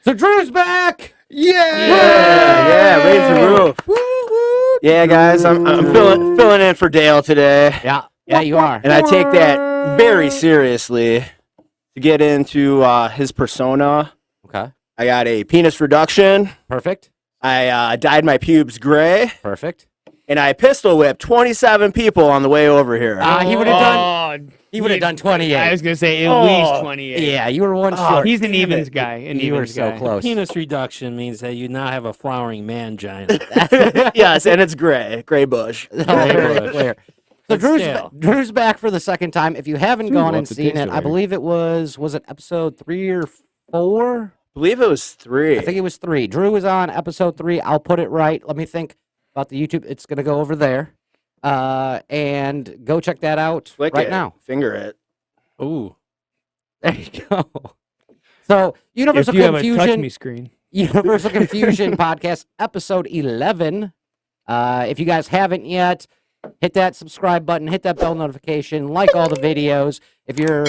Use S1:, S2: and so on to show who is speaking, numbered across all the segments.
S1: So Drew's back.
S2: Yeah, raise the roof. Yeah, guys, I'm filling in for Dale today.
S1: Yeah, you are.
S2: And I take that very seriously to get into his persona.
S1: Okay.
S2: I got a penis reduction.
S1: Perfect.
S2: I dyed my pubes gray.
S1: Perfect.
S2: And I pistol whipped 27 people on the way over here.
S1: He would have done. He would have done 28.
S3: I was gonna say at least 28.
S1: Yeah, you were one short.
S3: He's an evens guy.
S1: You were so close.
S4: Penis reduction means that you now have a flowering mangina.
S2: Yes, and it's gray bush.
S1: Clear. So Drew's back for the second time. If you haven't gone and seen it, I believe it was it episode 3 or 4?
S2: I believe it was 3.
S1: I think it was 3. Drew was on episode 3. I'll put it right. Let me think about the YouTube. It's going to go over there. And go check that out now.
S2: Finger it.
S4: Ooh.
S1: There you go. So, Universal
S3: if you
S1: Confusion.
S3: have a touch me screen.
S1: Universal Confusion Podcast, episode 11. If you guys haven't yet, hit that subscribe button, hit that bell notification, like all the videos. If you're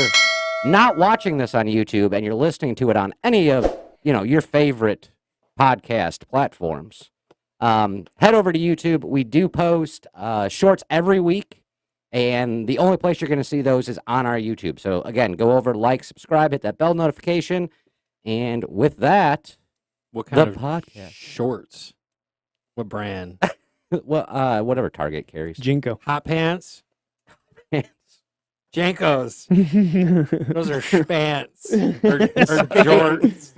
S1: not watching this on YouTube and you're listening to it on any of, your favorite podcast platforms, head over to YouTube. We do post shorts every week, and the only place you're going to see those is on our YouTube. So, again, go over, like, subscribe, hit that bell notification, and with that,
S4: what kind of
S1: podcast
S4: shorts? What brand?
S1: Well, whatever Target carries.
S3: Jinko.
S4: Hot pants? Jankos. Those are spants or jorts.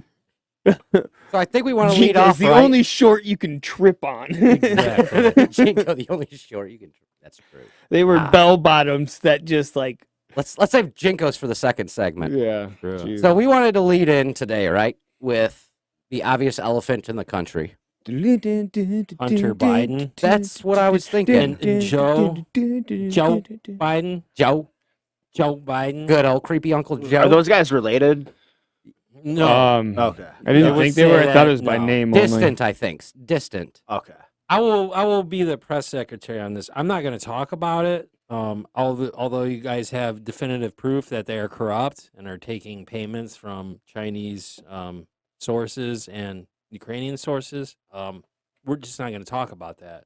S1: So I think we want to lead off.
S3: The only short you can trip on.
S1: Exactly. Jinko, the only short you can. That's true.
S3: They were bell bottoms that just like.
S1: Let's save Jinkos for the second segment.
S3: Yeah.
S1: So we wanted to lead in today, right, with the obvious elephant in the country.
S4: Hunter Biden.
S1: That's what I was thinking.
S4: And Joe Biden. Joe Biden.
S1: Good old creepy Uncle Joe.
S2: Are those guys related?
S4: No.
S2: Okay.
S3: I didn't think they were. I thought it was by name only.
S1: Distant, I think. Distant.
S2: Okay.
S4: I will be the press secretary on this. I'm not going to talk about it. Although you guys have definitive proof that they are corrupt and are taking payments from Chinese sources and Ukrainian sources, we're just not going to talk about that.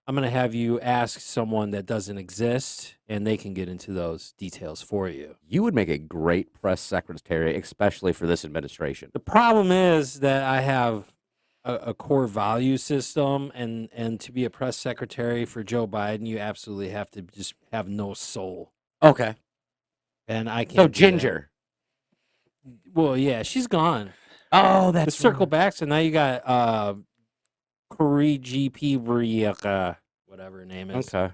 S4: I'm going to have you ask someone that doesn't exist, and they can get into those details for you.
S1: You would make a great press secretary, especially for this administration.
S4: The problem is that I have a core value system, and to be a press secretary for Joe Biden, you absolutely have to just have no soul.
S1: Okay.
S4: And I can't.
S1: So
S4: do
S1: Ginger.
S4: that. Well, yeah, she's gone.
S1: Oh,
S4: Let's
S1: that's
S4: circle back. So now you got Curry GP whatever her name is.
S1: Okay.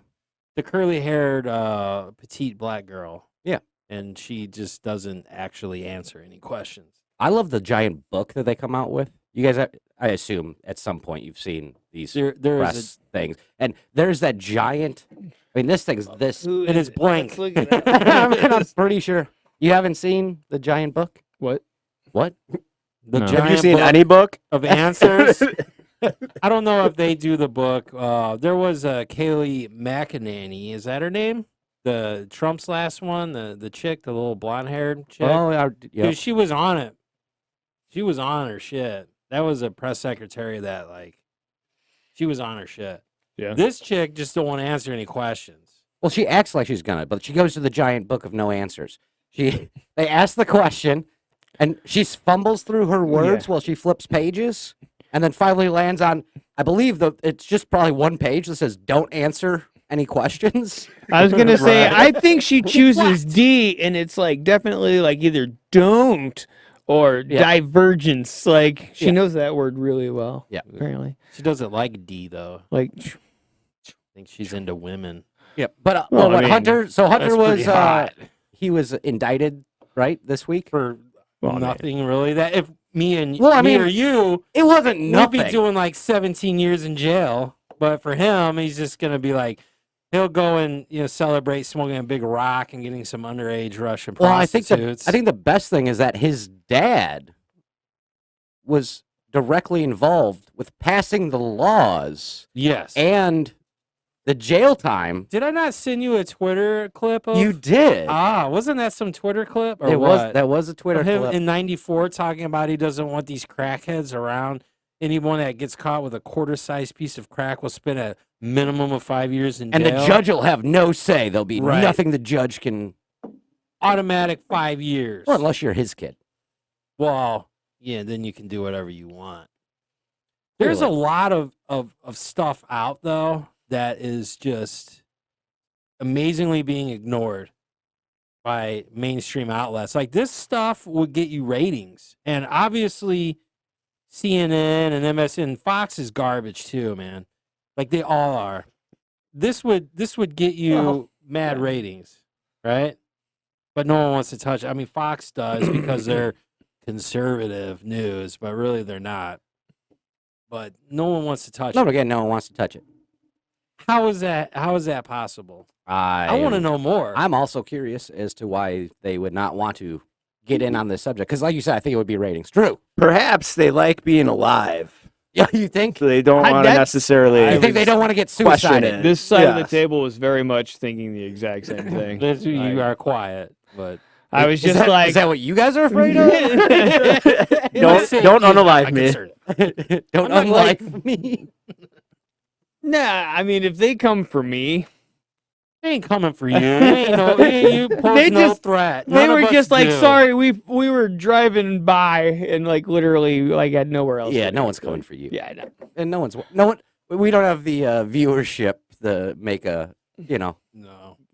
S4: The curly-haired petite black girl.
S1: Yeah.
S4: And she just doesn't actually answer any questions.
S1: I love the giant book that they come out with. You guys, I assume at some point you've seen these
S4: There
S1: press things. And there's that giant, this thing's this.
S4: It is blank.
S3: Look at that.
S1: I'm pretty sure. You haven't seen the giant book?
S3: What?
S1: What?
S4: The
S3: No.
S4: giant
S2: Have you seen
S4: book
S2: any book?
S4: of answers. I don't know if they do the book. There was Kayleigh McEnany. Is that her name? The Trump's last one, the chick, the little blonde-haired chick.
S1: Oh, yeah.
S4: Dude, she was on it. She was on her shit. That was a press secretary that, she was on her shit.
S3: Yeah.
S4: This chick just don't want to answer any questions.
S1: Well, she acts like she's gonna, but she goes to the giant book of no answers. They ask the question, and she fumbles through her words while she flips pages, and then finally lands on, I believe it's just probably one page that says, "Don't answer any questions."
S3: I was gonna say, I think she chooses D, and it's definitely either don't or divergence. She knows that word really well.
S1: Yeah.
S3: Apparently.
S4: She doesn't like D, though.
S3: Like,
S4: I think she's into women.
S1: Yep. But
S3: Well, I mean,
S1: Hunter? So Hunter
S4: That's
S1: was
S4: pretty hot.
S1: he was indicted right this week.
S4: For
S3: Well,
S4: nothing, really. That if me and
S1: Well, I
S4: me
S1: mean,
S4: or you,
S1: It wasn't
S4: we'd
S1: nothing.
S4: be doing 17 years in jail. But for him, he's just gonna be he'll go and celebrate smoking a big rock and getting some underage Russian
S1: Well, I think
S4: prostitutes.
S1: the best thing is that his dad was directly involved with passing the laws
S4: yes,
S1: and The jail time.
S4: Did I not send you a Twitter clip of?
S1: You did.
S4: Wasn't that some Twitter clip? Or
S1: It was.
S4: what?
S1: That was a Twitter
S4: Of him
S1: clip.
S4: in '94 talking about he doesn't want these crackheads around. Anyone that gets caught with a quarter-sized piece of crack will spend a minimum of 5 years in
S1: And
S4: jail.
S1: the judge will have no say. There'll be
S4: Right.
S1: nothing the judge can.
S4: Automatic 5 years.
S1: Well, unless you're his kid.
S4: Well, yeah, then you can do whatever you want. There's a
S1: Really?
S4: lot of stuff out, though, that is just amazingly being ignored by mainstream outlets. Like, this stuff would get you ratings. And obviously, CNN and MSN, Fox is garbage, too, man. Like, they all are. This would get you mad ratings, right? But no one wants to touch it. I mean, Fox does because they're conservative news, but really they're not. But no one wants to touch
S1: No,
S4: it.
S1: again, no one wants to touch it.
S4: How is that possible? I want to know more.
S1: I'm also curious as to why they would not want to get in on this subject. Because, like you said, I think it would be ratings. Drew.
S2: Perhaps they like being alive,
S1: Yeah, you think?
S2: so they don't want to
S3: that's-
S2: necessarily.
S1: You think they don't want to get
S2: question
S1: suicided?
S2: it.
S3: This side of the
S2: Yes.
S3: table was very much thinking the exact same thing.
S4: You are quiet, but
S3: I was
S1: Is
S3: just
S1: that-
S3: like,
S1: is that what you guys are afraid of?
S2: Don't unalive
S4: I'm
S2: me.
S4: concerned.
S1: Don't
S4: I'm not
S1: unlike me.
S3: nah. I mean, if they come for me,
S4: They ain't coming for you. You pose
S3: They
S4: no
S3: just-
S4: threat.
S3: they
S4: None of
S3: were
S4: us
S3: just like,
S4: do.
S3: sorry, we were driving by and like literally like had nowhere else.
S1: Yeah,
S3: to
S1: no
S3: go.
S1: one's coming for you.
S3: Yeah, I know.
S1: And no one. We don't have the viewership to make a,
S4: No.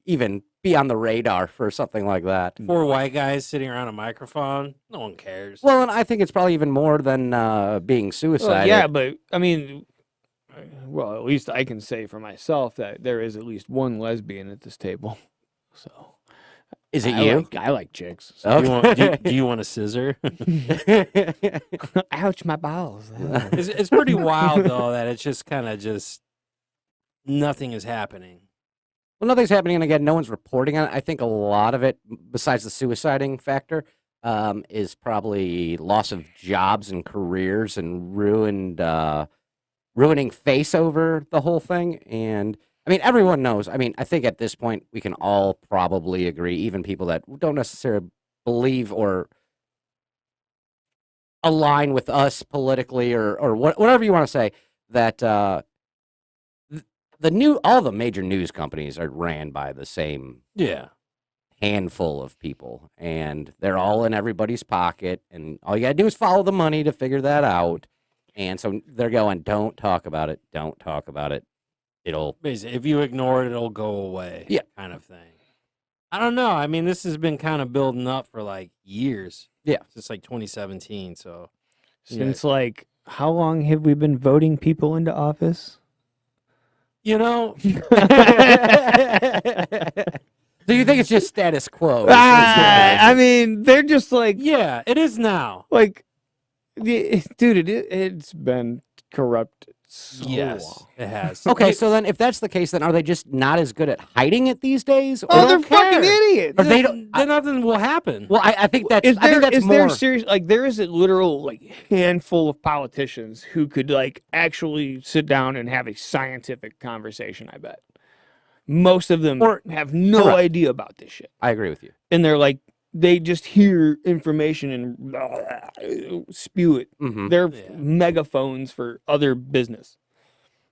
S1: even be on the radar for something like that.
S4: 4 white guys sitting around a microphone. No one cares.
S1: Well, and I think it's probably even more than being
S3: Well,
S1: suicided.
S3: yeah, but I mean, well, at least I can say for myself that there is at least one lesbian at this table. So
S1: Is it
S3: I
S1: you?
S3: I like chicks. So.
S1: Okay.
S4: Do you want a scissor?
S3: Ouch, my balls.
S4: It's pretty wild though that it's just kind of just nothing is happening.
S1: Well, nothing's happening, and again, no one's reporting on it. I think a lot of it, besides the suiciding factor, is probably loss of jobs and careers and ruining face over the whole thing. And I mean, everyone knows. I mean, I think at this point we can all probably agree, even people that don't necessarily believe or align with us politically or whatever you want to say, that all the major news companies are ran by the same
S4: Yeah.
S1: handful of people, and they're all in everybody's pocket, and all you gotta do is follow the money to figure that out. And so they're going, don't talk about it, don't talk about it. It'll
S4: Basically, if you ignore it, it'll go away.
S1: Yeah.
S4: Kind of thing. I don't know. I mean, this has been kind of building up for like years.
S1: Yeah.
S4: Since like 2017. So
S3: Since like, how long have we been voting people into office?
S4: you know,
S1: So you think it's just status quo?
S3: I mean, they're just like,
S4: yeah, it is now.
S3: dude, it's been corrupt so long.
S4: It has.
S1: Okay, so then if that's the case, then are they just not as good at hiding it these days? Or
S3: Oh, they're
S4: don't
S3: fucking
S4: care.
S3: idiots.
S1: Or they don't.
S4: Then nothing will happen.
S1: Well, I think that's.
S3: Is
S1: I think
S3: there
S1: that's
S3: is there
S1: more.
S3: serious like there is a literal like handful of politicians who could like actually sit down and have a scientific conversation, I bet. Most of them
S1: Or-
S3: have no
S1: correct.
S3: idea about this shit.
S1: I agree with you.
S3: And they're like they just hear information and spew it.
S1: Hmm.
S3: They're
S4: Yeah.
S3: megaphones for other business.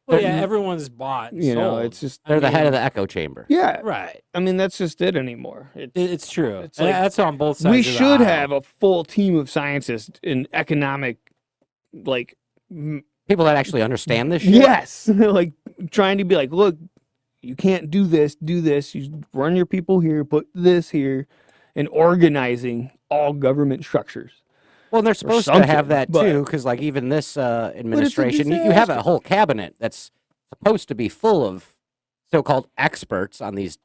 S4: Well, yeah, everyone's bought. And
S3: You know,
S4: sold.
S3: it's just
S1: They're the head of the echo chamber.
S3: yeah.
S4: right.
S3: I mean, that's just it anymore.
S4: It's true.
S3: It's
S4: And
S3: like-
S4: that's on both sides.
S3: We
S4: of the
S3: should
S4: aisle.
S3: have a full team of scientists in economic, like,
S1: People that actually understand this shit.
S3: yes, like trying to be like, look, you can't do this. You run your people here, put this here, and organizing all government structures.
S1: Well, and they're supposed to
S3: something,
S1: have that
S3: but-
S1: too, because like even this administration, you have a
S3: disaster.
S1: whole cabinet that's supposed to be full of so-called experts on these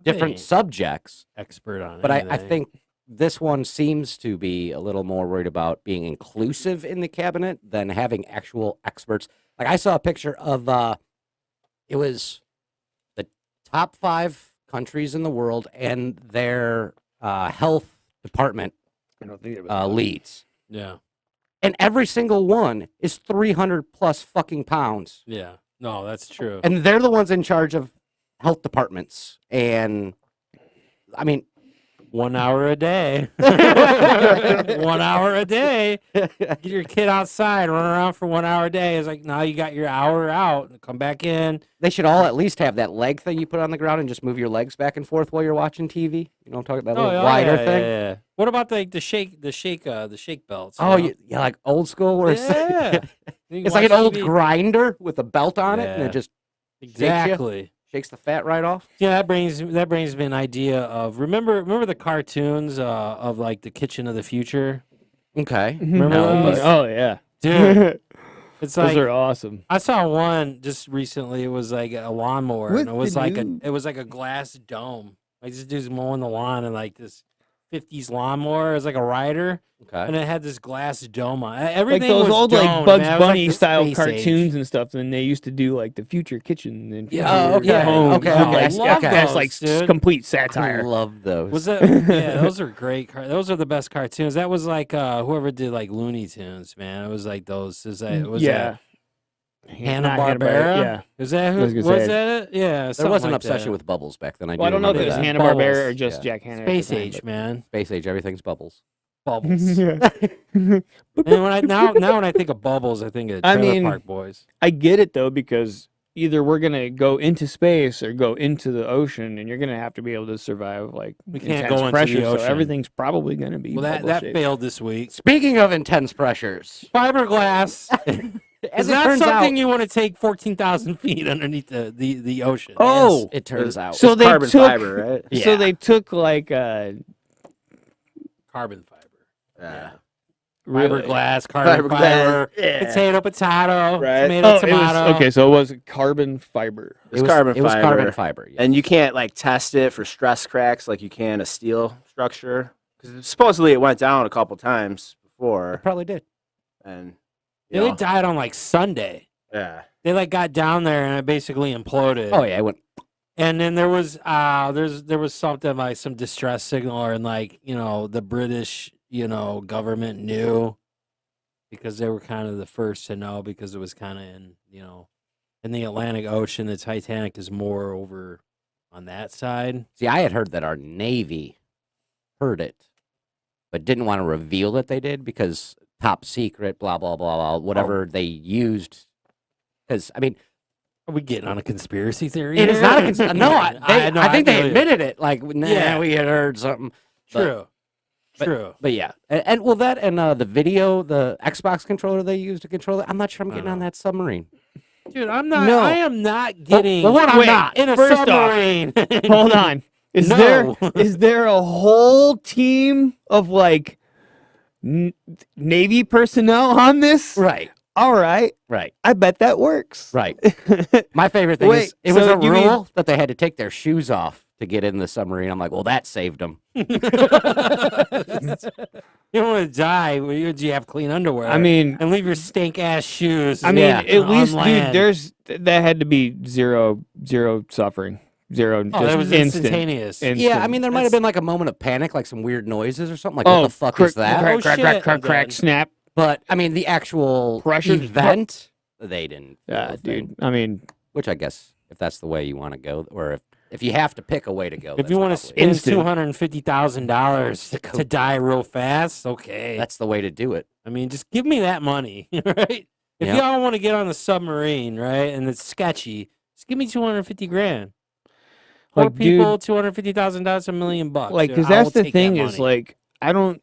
S1: different
S4: Hey.
S1: subjects.
S4: expert on it.
S1: But I think this one seems to be a little more worried about being inclusive in the cabinet than having actual experts. Like I saw a picture of it was the top 5 countries in the world and their health department
S3: I don't think it
S1: leads.
S4: Yeah.
S1: And every single one is 300 plus fucking pounds.
S4: Yeah. No, that's true.
S1: And they're the ones in charge of health departments. And I mean,
S4: 1 hour a day. 1 hour a day. Get your kid outside, run around for 1 hour a day. It's like, now you got your hour out and come back in.
S1: they should all at least have that leg thing you put on the ground and just move your legs back and forth while you're watching TV. You know, I'm talking about that little wider thing.
S4: Yeah. What about the shake belts?
S1: Oh, yeah, like old school where
S4: Yeah.
S1: it's like an old grinder with a belt on it, and
S4: Yeah.
S1: it just
S4: Exactly.
S1: shakes the fat right off.
S4: Yeah, that brings me an idea of remember the cartoons of like the Kitchen of the Future?
S1: Okay.
S4: Remember those?
S3: Oh yeah,
S4: Dude, it's
S3: those
S4: like
S3: are awesome.
S4: I saw one just recently. It was like a lawnmower,
S3: With
S4: and it was
S3: the
S4: like
S3: new-
S4: it was like a glass dome. Like this dude's mowing the lawn, and like this 50s lawnmower is like a rider,
S1: Okay.
S4: and it had this glass dome on.
S3: Like
S4: Everything
S3: those
S4: was
S3: old
S4: domed,
S3: like Bugs
S4: man. It was like
S3: Bunny
S4: the
S3: style
S4: space
S3: cartoons
S4: age.
S3: and stuff, and they used to do like the future kitchen and
S1: Yeah, oh,
S3: future
S1: okay,
S3: home.
S1: okay,
S3: and,
S1: okay.
S3: like,
S1: Love
S3: that's
S4: those,
S3: like
S4: dude.
S3: complete
S1: I
S3: satire.
S1: love those.
S4: Was that? Yeah, those are great. Those are the best cartoons. That was like whoever did like Looney Tunes, man. It was like those. Was
S3: yeah.
S4: that Hanna
S3: Not
S4: Barbera?
S3: Yeah.
S4: Was that who?
S3: I was
S4: Was,
S3: gonna say.
S4: that it? Yeah.
S1: there
S4: something
S1: was an
S4: like
S1: obsession
S4: that.
S1: with bubbles back then. I
S3: Well, I
S1: do
S3: don't know if
S1: remember
S3: it was
S1: that.
S3: Hanna
S4: Bubbles.
S3: Barbera or just
S1: Yeah.
S3: Jack Hanna. at
S4: Space
S3: the time,
S4: Age, man.
S1: Space age, everything's bubbles.
S4: Bubbles.
S3: Yeah.
S4: And now when I think of Bubbles, I think of
S3: I
S4: Trailer
S3: mean,
S4: Park Boys.
S3: I get it though, because either we're gonna go into space or go into the ocean, and you're gonna have to be able to survive like
S4: We can't
S3: intense
S4: go into the
S3: pressure. So
S4: ocean.
S3: everything's probably gonna be
S4: Well, that
S3: bubble-shaped.
S4: failed this week.
S1: Speaking of intense pressures,
S4: Fiberglass
S1: as
S4: is
S1: it
S4: not
S1: turns
S4: something
S1: out,
S4: you want to take 14,000 feet underneath the ocean.
S3: Oh,
S1: as it turns out.
S3: so
S2: It's
S3: they
S2: carbon
S3: took
S2: fiber, right?
S1: Yeah.
S3: so they took like
S4: Carbon fiber.
S2: Yeah.
S3: really-
S4: Fiberglass, carbon fiber,
S2: Yeah.
S4: potato,
S2: Right.
S4: tomato,
S3: Oh, it was,
S4: tomato.
S3: okay, so it was carbon fiber.
S2: It's carbon
S1: It was
S2: fiber.
S1: carbon fiber. Yeah.
S2: And you can't like test it for stress cracks like you can a steel structure. Because supposedly it went down a couple times
S1: it
S2: before.
S1: probably did.
S2: And
S4: Yeah,
S2: you
S4: they
S2: know,
S4: died on like Sunday.
S2: yeah.
S4: They like got down there and it basically imploded.
S1: Oh yeah, it went.
S4: And then there was there was something like some distress signal, and like the British government knew because they were kind of the first to know because it was kind of in the Atlantic Ocean. The Titanic is more over on that side.
S1: See, I had heard that our Navy heard it, but didn't want to reveal that they did because top secret, blah blah blah blah, whatever they used. Because I mean,
S4: Are we getting on a conspiracy theory?
S1: it is
S4: here?
S1: not a no. I think they
S4: feel you.
S1: admitted it. Like, nah,
S4: Yeah.
S1: we had heard something. But-
S4: True. True.
S1: But yeah, and well, that and the video, the Xbox controller they used to control it. I'm not sure I'm getting on that submarine.
S4: Dude, I'm not.
S3: No.
S4: I am not getting.
S1: well, what I'm
S3: Wait,
S1: not.
S4: in a
S3: First off,
S4: submarine.
S3: Hold on. Is
S4: No.
S3: there a whole team of like Navy personnel on this?
S1: Right,
S3: All right.
S1: right,
S3: I bet that works.
S1: right. My favorite thing is
S3: Wait,
S1: it was
S3: so
S1: a
S3: you mean-
S1: rule that they had to take their shoes off to get in the submarine. I'm like, well, that saved them.
S4: You don't want to die. Do you have clean underwear?
S3: I mean,
S4: and leave your stink ass shoes.
S3: I mean,
S1: Yeah.
S3: at least,
S4: on
S3: dude,
S4: land.
S3: there's that had to be zero suffering, zero.
S4: Oh,
S3: just
S4: that was
S3: instant.
S4: instantaneous.
S1: Yeah, I mean, there might have
S4: That's-
S1: been like a moment of panic, like some weird noises or something. Like,
S3: Oh,
S1: what the fuck
S3: crack,
S1: is that?
S3: Crack,
S4: Oh,
S3: crack,
S4: shit.
S3: crack, crack,
S4: And
S3: crack,
S4: then-
S3: snap.
S1: But I mean, the actual
S3: Pressure-
S1: event, they didn't. feel
S3: Yeah,
S1: a thing.
S3: dude. I mean,
S1: Which I guess, if that's the way you want to go, or if you have to pick a way to go,
S4: If
S1: that's
S4: you want to
S1: probably-
S4: spend
S3: Instant.
S4: $250,000 to die real fast, okay.
S1: that's the way to do it.
S4: I mean, just give me that money, right? If
S1: Yeah.
S4: y'all want to get on the submarine, right, and it's sketchy, just give me 250 grand. Poor
S3: Like,
S4: people,
S3: dude-
S4: $250,000, $1 million bucks.
S3: like,
S4: dude.
S3: because
S4: I
S3: that's
S4: will
S3: the
S4: take that
S3: thing is
S4: money.
S3: like, I don't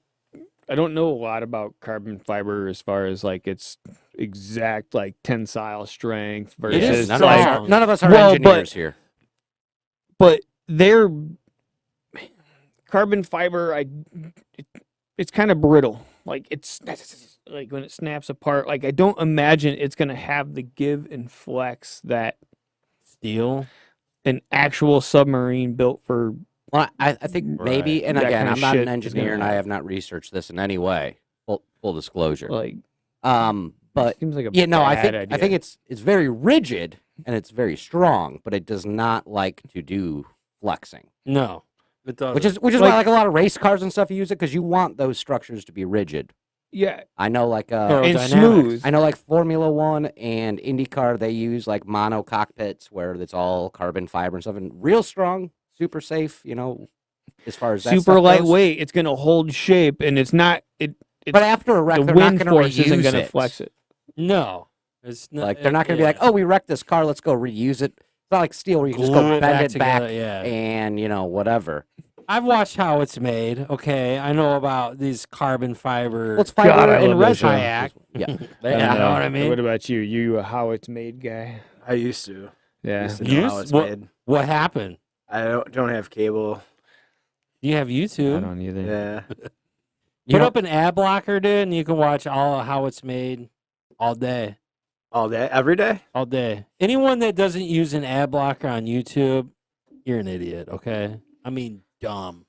S3: know a lot about carbon fiber as far as like its exact like tensile strength
S4: It is
S3: versus
S1: None,
S4: strong.
S1: of us are, none of us are
S3: Well,
S1: engineers here.
S3: but they're carbon fiber. It's kind of brittle. Like it's like when it snaps apart. Like I don't imagine it's gonna have the give and flex that
S4: steel.
S3: an actual submarine built for.
S1: Well, I think maybe, and
S3: That
S1: again,
S3: kinda
S1: I'm not
S3: shit
S1: an
S3: is gonna
S1: engineer, and I
S3: happen.
S1: have not researched this in any way. Full disclosure.
S3: Like,
S1: But
S3: seems like a
S1: yeah, no, I
S3: bad
S1: think
S3: idea.
S1: I think it's very rigid and it's very strong, but it does not like to do flexing.
S4: No, it doesn't.
S1: Which is why like a lot of race cars and stuff use it because you want those structures to be rigid.
S3: Yeah,
S1: I know like
S3: and
S4: Aerodynamics.
S3: smooth.
S1: I know like Formula One and IndyCar, they use like mono cockpits where it's all carbon fiber and stuff, and real strong, super safe. As far as that
S3: Super
S1: stuff goes.
S3: lightweight. It's gonna hold shape, and it's not. It's
S1: But after a wreck,
S3: the
S1: they're not
S3: wind
S1: going to
S3: force isn't
S1: reuse
S3: gonna
S1: it.
S3: flex it.
S4: No, it's not.
S1: Like they're not going to be like, oh, we wrecked this car, let's go reuse it. It's not like steel where you can just
S4: Glue
S1: go
S4: it
S1: bend
S4: back
S1: it back
S4: together, yeah.
S1: and whatever.
S4: I've watched how it's made. Okay, I know about these carbon fiber.
S1: Well, it's fiber
S3: God, I
S1: and
S3: love that
S1: resin.
S3: show.
S4: kayak.
S1: Yeah.
S4: Yeah, you know what I mean.
S3: What about you? You a how it's made guy?
S2: I used to.
S3: Yeah.
S2: Used to know how it's made.
S4: What happened?
S2: I don't have cable.
S4: You have
S3: I
S4: YouTube.
S3: don't either.
S2: Yeah.
S1: You
S4: Put
S1: know-
S4: up an ad blocker, dude, and you can watch all of how it's made all day.
S2: All day, every day.
S4: All day. Anyone that doesn't use an ad blocker on YouTube, you're an idiot, okay? I mean, dumb.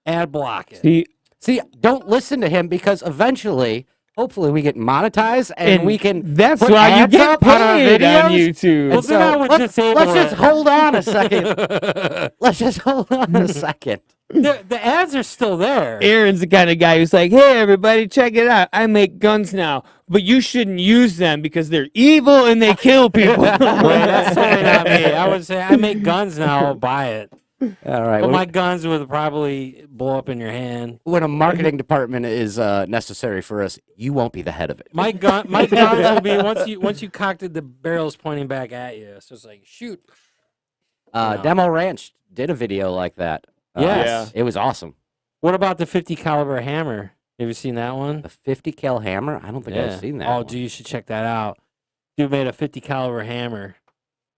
S4: Ad block it.
S1: See, don't listen to him because eventually, hopefully, we get monetized and we can.
S3: That's
S1: put
S3: why you
S1: ads
S3: get
S1: up on our
S3: paid on
S1: videos.
S3: YouTube.
S4: Well, then I would disable
S1: let's just
S4: it.
S1: hold on a second. Let's just hold on a second.
S4: The ads are still there.
S3: Aaron's the kind of guy who's like, "Hey, everybody, check it out! I make guns now, but you shouldn't use them because they're evil and they kill people."
S4: Wait, that's totally not me. I would say I make guns now. I'll buy it.
S1: All right.
S4: But my guns would probably blow up in your hand.
S1: When a marketing department is necessary for us, you won't be the head of it.
S4: My guns will be once you cocked it, the barrel's pointing back at you. So it's like shoot. No.
S1: Demo Ranch did a video like that.
S4: Yes.
S1: It was awesome.
S4: What about the 50 caliber hammer? Have you seen that one?
S1: The 50 cal hammer? I don't think I've seen that.
S4: Oh,
S1: one.
S4: dude, you should check that out. Dude made a 50 caliber hammer.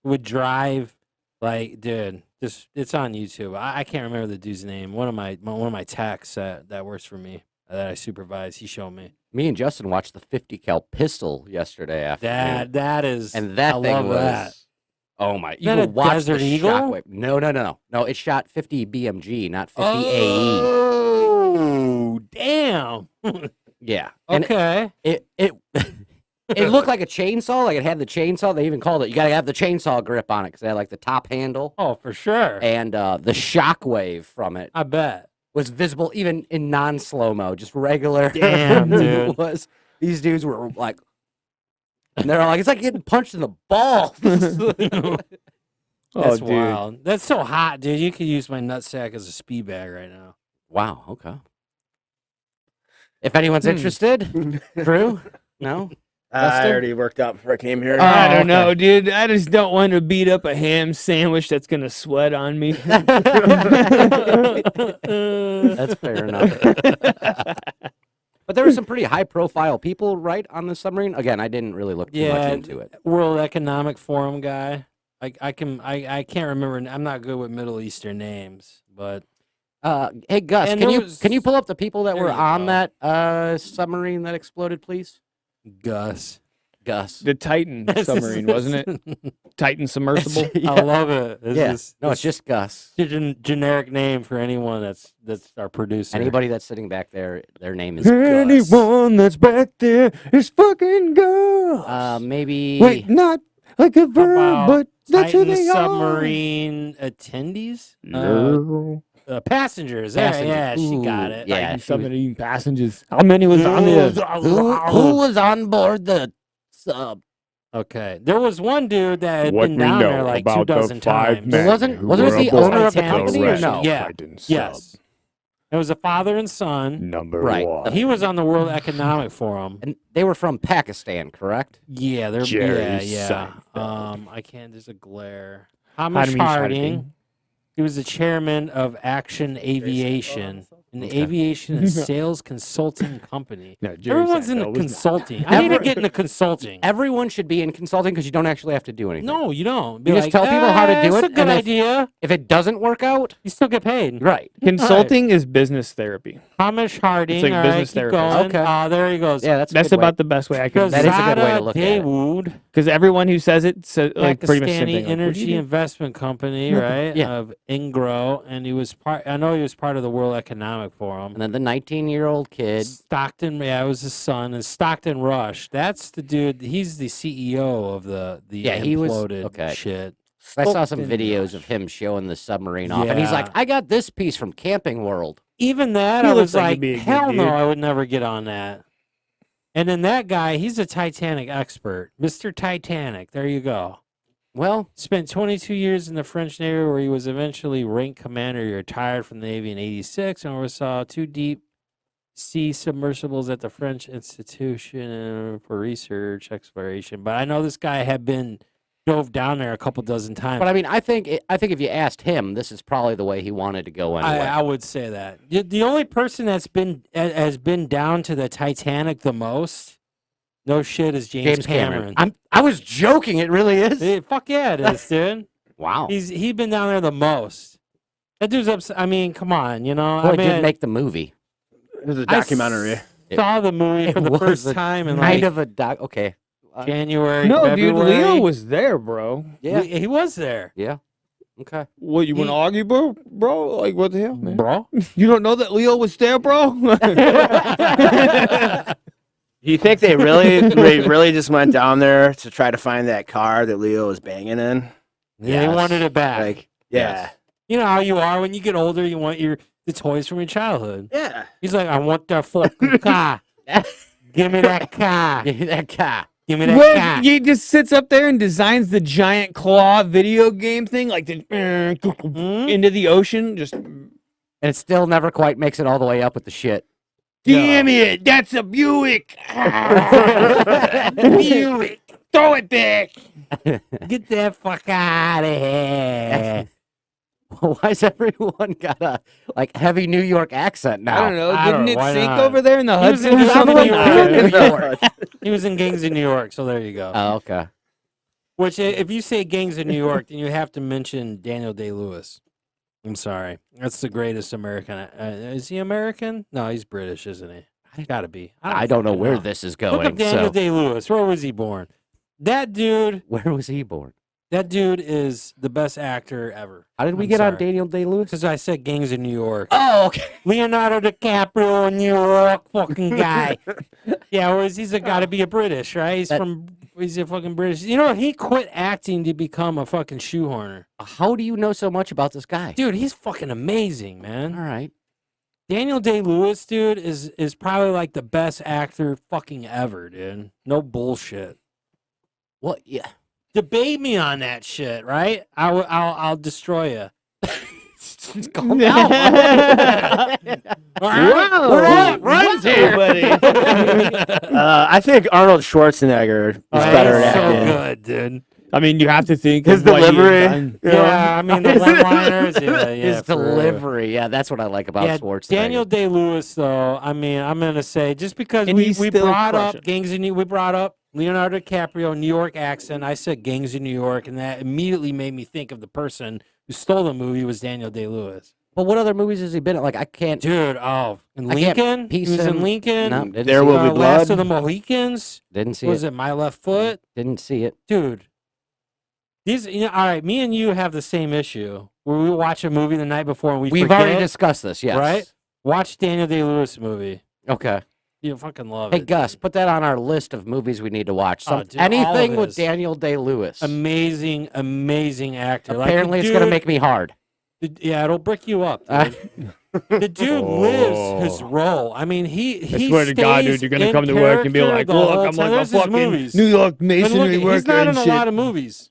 S4: Would drive like, dude. Just it's on YouTube. I can't remember the dude's name. One of my techs that works for me that I supervise. He showed me.
S1: Me and Justin watched the 50 cal pistol yesterday afternoon.
S4: That is,
S1: and that
S4: I
S1: thing
S4: love
S1: was.
S4: that.
S1: Oh my! You
S4: that
S1: can
S4: a
S1: watch
S4: Desert
S1: the
S4: Eagle?
S1: shockwave. No. It shot 50 BMG, not 50 AE.
S4: Oh, damn.
S1: Yeah. And
S4: Okay.
S1: it it looked like a chainsaw. Like it had the chainsaw. They even called it. You gotta have the chainsaw grip on it because they had like the top handle
S4: Oh, for sure.
S1: and the shockwave from it
S4: I bet.
S1: was visible even in non slow mo, just regular.
S4: Damn, dude.
S1: These dudes were like, and they're like, it's like getting punched in the balls.
S3: Oh,
S4: That's
S3: dude.
S4: wild. That's so hot, dude. You could use my nutsack as a speed bag right now.
S1: Wow. Okay. If anyone's interested, Drew, no.
S2: I
S1: Dustin?
S2: already worked out before I came here.
S3: I don't
S1: okay.
S3: know, dude. I just don't want to beat up a ham sandwich that's gonna sweat on me.
S1: That's fair enough. But there were some pretty high-profile people, right, on the submarine. Again, I didn't really look too much into it.
S4: World Economic Forum guy. I can't remember. I'm not good with Middle Eastern names, but
S1: Hey, Gus,
S4: And
S1: can
S4: there
S1: you
S4: was-
S1: can you pull up the people that
S4: There
S1: were
S4: you
S1: on
S4: go.
S1: that submarine that exploded, please?
S4: Gus.
S1: Gus.
S3: The Titan submarine, wasn't it? Titan submersible.
S4: I love it.
S1: Yeah. No, it's just Gus.
S4: a generic name for anyone that's our producer.
S1: Anybody that's sitting back there, their name is Gus.
S3: Anyone that's back there is fucking Gus.
S1: Maybe.
S3: Wait, not like a verb,
S4: about
S3: but that's who
S4: Titan
S3: they
S4: submarine attendees,
S3: are.
S4: passengers.
S1: Passengers.
S4: Yeah, she
S1: Ooh,
S4: got it.
S1: yeah.
S3: Titan
S1: she was-
S3: submarine passengers. How many was on there?
S1: Who was on board the sub?
S4: Okay, there was one dude that had been down there like 2 dozen times.
S1: Wasn't it the owner of the company or no?
S4: Yeah. Yes. It was a father and son.
S3: Number
S1: Right.
S3: one.
S4: He was on the World Economic Forum.
S1: And they were from Pakistan, correct?
S4: Yeah, they're
S3: Jerry
S4: yeah.
S3: Seinfeld.
S4: I can't. There's a glare. Hamish
S3: Hamish
S4: Harding.
S3: Harding.
S4: He was the chairman of Action Aviation, an aviation and sales consulting company.
S3: No, Jerry
S4: Everyone's into
S3: Seinfeld was not.
S4: consulting. I need to get into consulting.
S1: Everyone should be in consulting because you don't actually have to do anything.
S4: No, you don't. Be
S1: You just
S4: like,
S1: tell people how to do
S4: That's
S1: it,
S4: a good
S1: and if-
S4: idea.
S1: If it doesn't work out,
S4: You still get paid.
S1: right.
S3: Consulting is business therapy.
S4: Hamish Harding.
S3: like
S4: all
S3: business
S4: right, keep
S3: therapist.
S4: going.
S1: Okay.
S4: There he goes.
S1: Yeah, that's a
S3: That's
S1: good way.
S3: about the best way I can.
S1: That is a good way to
S4: Zara
S1: look at it.
S4: Dawood,
S3: Because everyone who says it says like pretty much the same
S4: Pakistani
S3: thing. Like, what do
S4: energy
S3: you do?
S4: investment company, right?
S1: Yeah.
S4: Of Ingro, and he was part. I know he was part of the World Economic Forum.
S1: And then the 19-year-old kid.
S4: Stockton, yeah, it was his son, and Stockton Rush. That's the dude. He's the CEO of the
S1: Yeah, he was-
S4: imploded
S1: okay.
S4: shit.
S1: I saw some
S4: Stockton
S1: videos
S4: Rush.
S1: of him showing the submarine off, and he's like,
S4: Yeah.
S1: "I got this piece from Camping World."
S4: Even that,
S3: He
S4: I
S3: looks
S4: was
S3: like he'd
S4: like,
S3: be a good
S4: hell no,
S3: dude.
S4: I would never get on that. And then that guy, he's a Titanic expert. Mr. Titanic. There you go.
S1: Well,
S4: Spent 22 years in the French Navy, where he was eventually ranked commander. He retired from the Navy in 86 and oversaw 2 deep sea submersibles at the French Institution for Research Exploration. But I know this guy had been dove down there a couple dozen times.
S1: but I mean, I think if you asked him, this is probably the way he wanted to go anyway.
S4: I would say that. The only person that's has been down to the Titanic the most, no shit, is James Cameron.
S1: I was joking. It really is.
S4: Fuck yeah, it is, dude.
S1: Wow.
S4: He's been down there the most. That dude's upset. I mean, come on, you know.
S1: Well,
S4: I
S1: he
S4: mean,
S1: did make the movie.
S2: It was a documentary.
S4: saw the movie for the
S1: was
S4: first
S1: a
S4: time in
S1: Kind
S4: like
S1: of a doc. Okay.
S4: January.
S3: No, dude,
S4: February.
S3: Leo was there, bro.
S1: Yeah.
S4: He was there,
S1: Yeah. Okay.
S3: What, you want to argue, bro? Like, what the hell, man?
S4: bro.
S3: You don't know that Leo was there, bro?
S2: Do you think they really just went down there to try to find that car that Leo was banging in?
S4: They wanted it back.
S2: Like, yeah.
S4: You know how you are when you get older. You want the toys from your childhood.
S2: Yeah.
S4: He's like, I want that fucking car. Give me that car.
S1: Give me that car.
S4: Give me that
S3: What?
S4: car.
S3: He just sits up there and designs the giant claw video game thing, like the into the ocean. Just
S1: And it still never quite makes it all the way up with the shit.
S3: damn it, that's a Buick.
S4: Buick.
S3: Throw it back.
S4: Get that fuck out of here.
S1: Why's everyone got a heavy New York accent now?
S3: I don't know.
S4: I
S3: Didn't
S4: don't know,
S3: it
S4: why
S3: sink
S4: not?
S3: over there in the
S4: He was
S3: Hudson
S4: in
S3: or something?
S4: New York.
S1: York.
S4: He was in Gangs of New York, so there you go.
S1: Oh, okay.
S4: Which, if you say Gangs of New York, then you have to mention Daniel Day-Lewis. I'm sorry. That's the greatest American. Is he American? No, he's British, isn't he? He's got to be.
S1: I don't know
S4: fucking
S1: where this is
S4: Look up
S1: going.
S4: Daniel
S1: So,
S4: Day-Lewis. Where was he born? That dude
S1: where was he born?
S4: is the best actor ever.
S1: How did we
S4: I'm
S1: get on
S4: sorry.
S1: Daniel Day-Lewis?
S4: Because I said Gangs of New York.
S1: Oh, okay.
S4: Leonardo DiCaprio in New York, fucking guy. Yeah, whereas he's got to be a British, right? He's a fucking British. You know, he quit acting to become a fucking shoehorner.
S1: How do you know so much about this guy?
S4: Dude, he's fucking amazing, man.
S1: All right.
S4: Daniel Day-Lewis, dude, is probably like the best actor fucking ever, dude. No bullshit.
S1: Well, yeah.
S4: Debate me on that shit, right? I'll destroy you.
S1: Just calm down.
S3: Wow.
S1: We're on runs here.
S2: I think Arnold Schwarzenegger is better at
S4: so
S2: acting.
S4: good, dude.
S3: I mean, you have to think
S2: His
S3: of what he had
S2: delivery.
S3: done.
S2: you know?
S4: Yeah, I mean the one-liners. Yeah,
S1: His
S4: for real.
S1: delivery. Yeah, that's what I like about
S4: Yeah,
S1: Schwarzenegger.
S4: Daniel Day-Lewis, though. I mean, I'm gonna say just because
S3: And
S4: we
S3: he's still
S4: brought
S3: crushing.
S4: up Gangs of New, we brought up Leonardo DiCaprio, New York accent. I said Gangs of New York, and that immediately made me think of the person who stole the movie was Daniel Day-Lewis.
S1: Well, what other movies has he been in? Like, I can't.
S4: Dude, in
S1: I can't
S4: Lincoln, he
S1: piece
S4: was in
S1: him-
S4: Lincoln.
S1: No, didn't
S2: There
S1: see
S2: Will
S1: it.
S2: Be
S4: Last
S2: Blood.
S4: of the Mohicans.
S1: Didn't see
S4: Was
S1: it.
S4: it My Left Foot?
S1: Didn't see it.
S4: Dude, these. You know, all right, me and you have the same issue where we watch a movie the night before and
S1: We've
S4: forget,
S1: already discussed this. Yes.
S4: right? Watch Daniel Day-Lewis movie.
S1: Okay.
S4: You fucking love
S1: Hey,
S4: it.
S1: Gus,
S4: dude.
S1: put that on our list of movies we need to watch.
S4: Oh, dude, all
S1: Anything
S4: of
S1: with
S4: his.
S1: Daniel Day-Lewis.
S4: Amazing actor. Like,
S1: Apparently,
S4: the
S1: it's going to
S4: dude-
S1: make me hard.
S4: Yeah, it'll brick you up. Dude. The dude lives his role. I mean, he
S3: I swear to God, dude,
S4: stays
S3: you're gonna
S4: in
S3: come to work and be
S4: character
S3: like,
S4: the
S3: "Look,
S4: whole
S3: I'm
S4: time.
S3: like a
S4: There's his
S3: fucking
S4: movies.
S3: New York
S4: And
S3: masonry
S4: look,
S3: worker
S4: he's not
S3: and
S4: in a
S3: shit."
S4: lot of movies.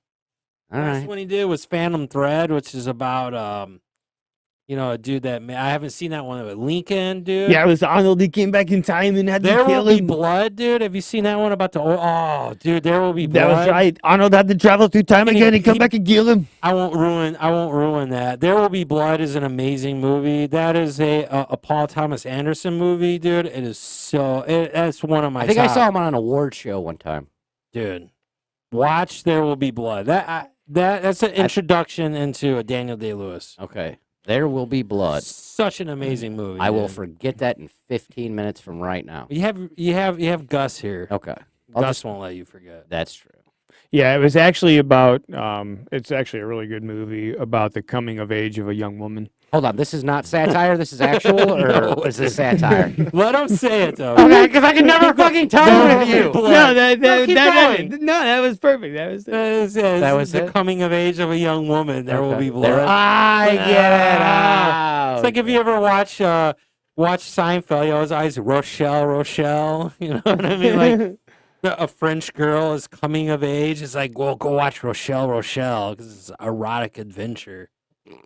S1: All
S4: Last
S1: right.
S4: one he did was Phantom Thread, which is about a dude that I haven't seen that one, but Lincoln, dude.
S3: Yeah, it was Arnold. He came back in time and had
S4: There
S3: to
S4: Will
S3: kill
S4: Be
S3: him.
S4: Blood, dude. Have you seen that one about the? Oh, dude, There Will Be Blood.
S3: That was right. Arnold had to travel through time
S4: And
S3: again and come
S4: he-
S3: back and kill him.
S4: I won't ruin that. There Will Be Blood is an amazing movie. That is a Paul Thomas Anderson movie, dude. It is that's one of my
S1: I think
S4: top.
S1: I saw him on an award show one time.
S4: Dude, watch There Will Be Blood. That's an introduction into a Daniel Day-Lewis.
S1: Okay. There Will Be Blood.
S4: Such an amazing movie.
S1: I will
S4: dude.
S1: forget that in 15 minutes from right now.
S4: You have Gus here.
S1: Okay. I'll
S4: Gus
S1: just-
S4: won't let you forget.
S1: That's true.
S3: Yeah, it was actually about. It's actually a really good movie about the coming of age of a young woman.
S1: Hold on. This is not satire. This is actual, or
S4: No,
S1: is this satire?
S4: Let him say it though.
S1: Okay, because I can never fucking tell
S4: There
S1: with
S4: Will Be
S1: you.
S4: Blood.
S3: No, that
S4: keep going.
S3: that was perfect. That was
S4: That
S1: was
S4: the
S1: it?
S4: coming of age of a young woman. There will
S1: Okay.
S4: be
S1: There-
S4: blood.
S1: I get it.
S4: It's like if you ever watch watch Seinfeld, you know, it's always Rochelle. You know what I mean? Like a French girl is coming of age. It's like, well, go watch Rochelle, because it's erotic adventure.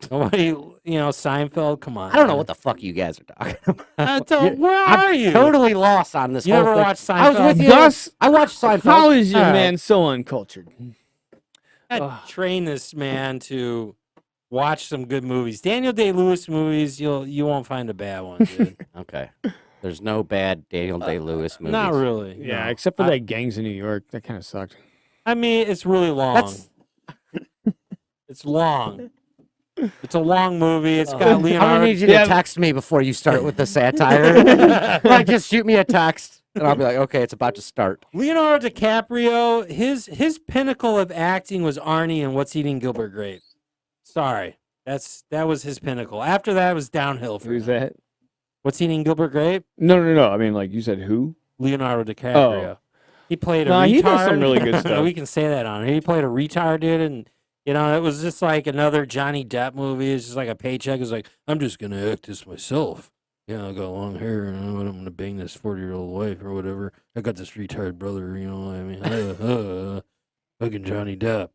S4: Nobody, you know, Seinfeld. Come on.
S1: I don't know what the fuck you guys are talking about.
S4: Where are
S1: I'm
S4: you?
S1: totally lost on this
S4: You
S1: whole
S4: never
S1: thing.
S4: watched
S1: I was
S4: Seinfeld?
S1: with you.
S3: Gus,
S1: I watched Seinfeld.
S3: How is your
S4: All right.
S3: man so uncultured?
S4: Train this man to watch some good movies. Daniel Day-Lewis movies, you won't find a bad one, dude.
S1: Okay. There's no bad Daniel Day-Lewis movies.
S4: Not really.
S3: Yeah,
S4: no.
S3: except for that Gangs in New York. That kind of sucked.
S4: I mean, it's really long.
S1: That's-
S4: It's long. It's a long movie. It's got
S1: I'm gonna
S4: Leonardo.
S1: need you to text me before you start with the satire. Like, just shoot me a text, and I'll be like, okay, it's about to start.
S4: Leonardo DiCaprio, his pinnacle of acting was Arnie and What's Eating Gilbert Grape. Sorry, that was his pinnacle. After that, it was downhill for
S3: Who's
S4: him.
S3: that?
S4: What's Eating Gilbert Grape?
S3: No. I mean, like you said, who?
S4: Leonardo DiCaprio. He played a
S3: Nah,
S4: retard.
S3: he does some really good stuff.
S4: We can say that on. He played a retard, dude, and you know it was just like another Johnny Depp movie. It's just like a paycheck. It's like I'm just gonna act this myself. Yeah, I got long hair, and I'm gonna bang this 40-year-old wife or whatever. I got this retired brother. You know what I mean? Fucking Johnny Depp.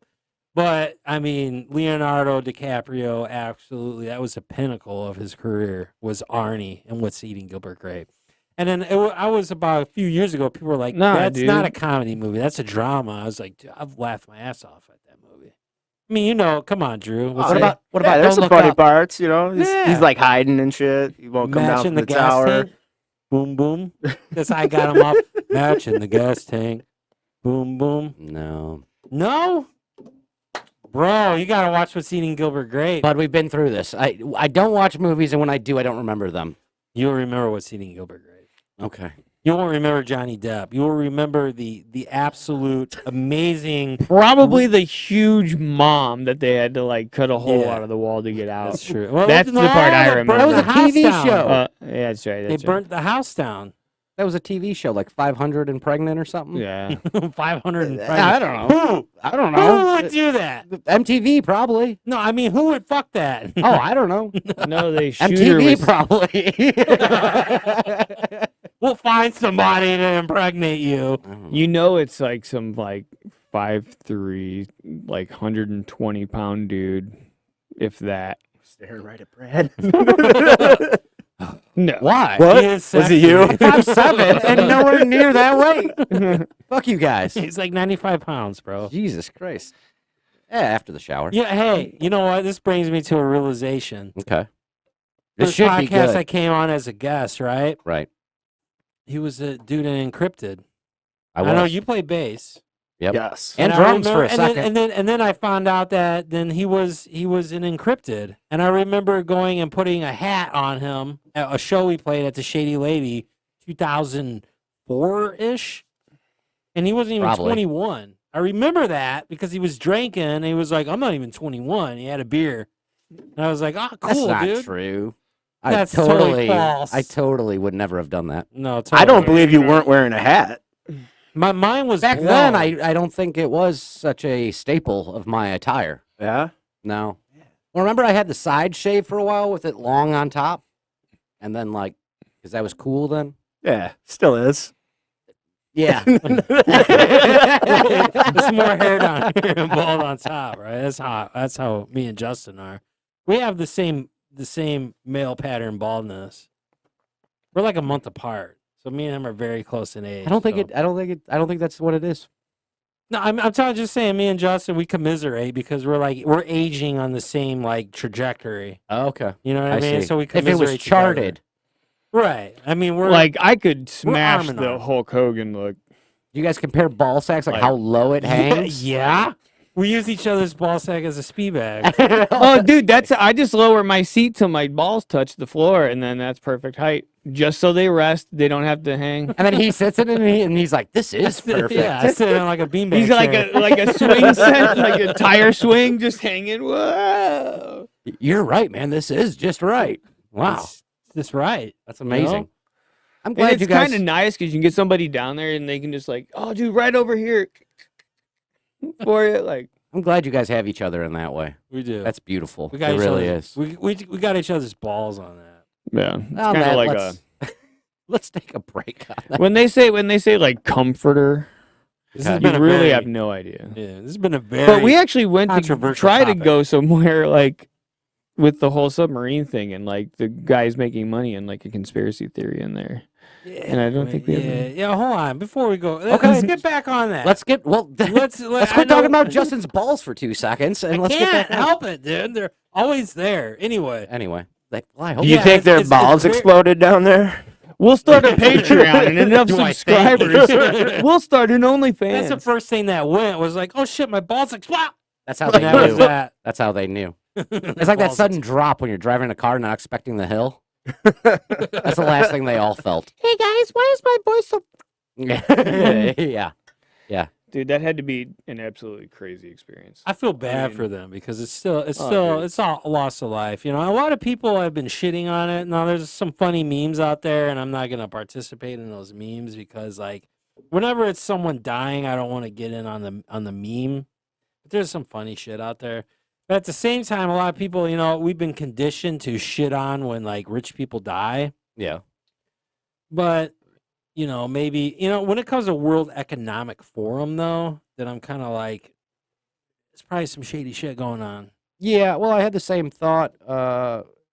S4: But I mean, Leonardo DiCaprio, absolutely, that was the pinnacle of his career. Was Arnie and What's Eating Gilbert Grape. And then I was about a few years ago. People were like,
S3: Nah,
S4: "That's not a
S3: dude.
S4: comedy movie. That's a drama." I was like, dude, I've laughed my ass off at that movie. I mean, you know, come on, Drew.
S1: What about
S2: there's
S1: Don't
S2: some
S1: Look
S2: funny
S1: Up?
S2: parts, you know? He's
S4: Yeah.
S2: like hiding and shit. He won't come down
S4: matching
S2: from
S4: the
S2: the
S4: gas
S2: tower.
S4: tank? Boom, boom. That's how I got him up. Matching the gas tank. Boom, boom.
S1: No.
S4: No, bro, you gotta watch What's Eating Gilbert Grape.
S1: But we've been through this. I don't watch movies, and when I do, I don't remember them.
S4: You'll remember What's Eating Gilbert Grape.
S1: Okay.
S4: You won't remember Johnny Depp. You will remember the absolute amazing.
S3: Probably the huge mom that they had to like cut a hole
S4: Yeah.
S3: out of the wall to get out.
S4: That's true. Well,
S3: That's the part I
S4: they
S3: remember.
S4: burned
S3: That was
S4: the
S1: a
S4: house
S1: TV
S4: down.
S1: show.
S3: Yeah, that's right.
S4: They
S3: That's
S4: burnt the house down.
S1: That was a TV show, like 500 and Pregnant or something.
S3: right. Yeah.
S4: 500 and
S1: I don't know.
S4: Who?
S1: I don't
S4: Who
S1: know.
S4: would do that?
S1: MTV probably.
S4: No, I mean, who would fuck that?
S1: Oh, I don't know.
S3: No, they shoot her
S1: MTV
S3: with
S1: probably.
S4: We'll find somebody to impregnate you.
S3: You know, it's like some like 5'3", like 120-pound dude, if that.
S2: Staring right at Brad.
S3: No.
S1: Why?
S2: What?
S4: He is
S2: Was
S4: sexy.
S2: it you?
S1: 5'7" and nowhere near that weight. Fuck you guys.
S4: He's like 95 pounds, bro.
S1: Jesus Christ. Yeah, after the shower.
S4: Yeah, hey, you know what? This brings me to a realization.
S1: Okay. This
S4: This
S1: should
S4: podcast
S1: be good.
S4: I came on as a guest, right?
S1: Right.
S4: He was a dude in Encrypted.
S1: I
S4: I
S1: was.
S4: know you play bass.
S1: Yep.
S2: Yes.
S1: And
S4: I
S1: drums for a
S4: remember-
S1: second.
S4: And then I found out that then he was in Encrypted, and I remember going and putting a hat on him at a show we played at the Shady Lady, 2004 ish, and he wasn't even
S1: Probably.
S4: 21. I remember that because he was drinking. And he was like, "I'm not even 21." He had a beer, and I was like, "Oh,
S1: That's
S4: cool,
S1: not
S4: dude."
S1: true.
S4: That's totally false.
S1: I totally would never have done that.
S4: No,
S2: I don't
S4: totally.
S2: believe you weren't wearing a hat.
S4: My mind was
S1: Back
S4: blown.
S1: then, I don't think it was such a staple of my attire.
S2: Yeah.
S1: No. Well, remember I had the side shave for a while with it long on top? And then, like, because that was cool then?
S2: Yeah. Still is.
S1: Yeah.
S4: There's more hair down here and bald on top, right? That's how me and Justin are. We have the same male pattern baldness. We're like a month apart, so me and him are very close in age.
S1: I don't think
S4: so-
S1: it. I don't think that's what it is.
S4: No, I'm just saying. Me and Justin, we commiserate because we're aging on the same like trajectory.
S1: Oh, okay.
S4: You know what I,
S1: I
S4: mean?
S1: see.
S4: So we
S1: If
S4: commiserate.
S1: it was
S4: together.
S1: charted,
S4: right? I mean, we're
S3: Like, I could smash
S4: arm in
S3: the
S4: arm.
S3: Hulk Hogan look.
S1: you guys compare ball sacks, like how low it hangs?
S4: Yeah. We use each other's ball sack as a speed bag.
S3: Oh, dude, I just lower my seat till my balls touch the floor, and then that's perfect height. Just so they rest, they don't have to hang.
S1: And then he sits in it and he's like, "This is perfect."
S4: Yeah, I sit in like a beanbag.
S3: He's like
S4: chair.
S3: a swing set, like a tire swing, just hanging. Whoa!
S1: You're right, man. This is just right. Wow,
S4: It's just right.
S1: that's amazing.
S4: know?
S1: I'm
S3: And
S1: glad
S3: it's
S1: you guys.
S3: kind of nice because you can get somebody down there and they can just like, oh, dude, right over here for you. Like,
S1: I'm glad you guys have each other in that way.
S4: We do.
S1: That's beautiful.
S4: we got
S1: It
S4: each
S1: really
S4: other,
S1: is.
S4: We got each other's balls on that.
S3: Yeah, it's
S1: On
S3: kind
S1: that,
S3: of like a
S1: let's take a break on that.
S3: when they say like comforter,
S4: This has
S1: Okay.
S4: been
S3: you
S4: a
S3: really
S4: very,
S3: have no idea.
S4: Yeah, this has been a very.
S3: But we actually went to
S4: controversial
S3: try to
S4: topic.
S3: go somewhere like with the whole submarine thing and like the guys making money and like a conspiracy theory in there.
S4: Yeah,
S3: And I don't think we
S4: yeah,
S3: ever-
S4: yeah. Hold on, before we go,
S1: Okay.
S4: let's get back on that.
S1: Let's get
S4: let's
S1: let's
S4: I
S1: quit
S4: know-
S1: talking about Justin's balls for 2 seconds and
S4: I
S1: let's get
S4: can't
S1: back on.
S4: help it, dude. They're always there. Anyway,
S1: Anyway, I hope
S2: Do you
S4: Yeah,
S2: think their
S4: it's
S2: balls
S4: very-
S2: exploded down there?
S3: We'll start a Patreon and enough
S4: Do I think?
S3: subscribers. We'll start an OnlyFans.
S4: that's the first thing that went was like, oh shit, my balls explode.
S1: that's how
S4: And
S1: they
S4: that was
S1: knew.
S4: that.
S1: That's how they knew. It's like that sudden drop when you're driving a car not expecting the hill. That's the last thing they all felt.
S3: Hey guys, why is my voice so?
S1: Yeah.
S3: Dude, that had to be an absolutely crazy experience.
S4: I feel bad
S3: mean-
S4: for them because it's still
S3: dude.
S4: it's all a loss of life. You know, a lot of people have been shitting on it. Now there's some funny memes out there, and I'm not gonna participate in those memes because like whenever it's someone dying, I don't want to get in on the meme. But there's some funny shit out there. But at the same time, a lot of people, you know, we've been conditioned to shit on when like rich people die.
S1: Yeah.
S4: But you know, maybe when it comes to World Economic Forum, though, then I'm kind of like, there's probably some shady shit going on.
S1: Yeah, well, I had the same thought.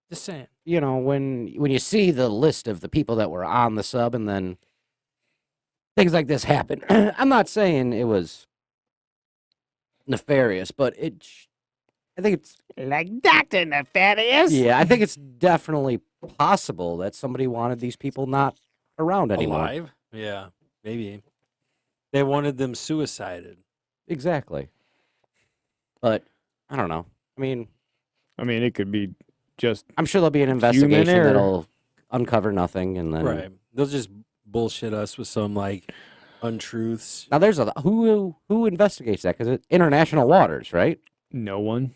S4: Just saying.
S1: You know, when you see the list of the people that were on the sub, and then things like this happen. I'm not saying it was nefarious, but I think it's
S3: Like Dr. Nefarious.
S1: yeah, I think it's definitely possible that somebody wanted these people not around anymore.
S4: Alive? Yeah, maybe. They wanted them suicided.
S1: Exactly. But I don't know. I mean,
S3: It could be just
S1: I'm sure there'll be an investigation
S3: error.
S1: that'll uncover nothing, and then
S4: Right. They'll just bullshit us with some like untruths.
S1: now there's a who investigates that because it's international waters, right?
S3: no one.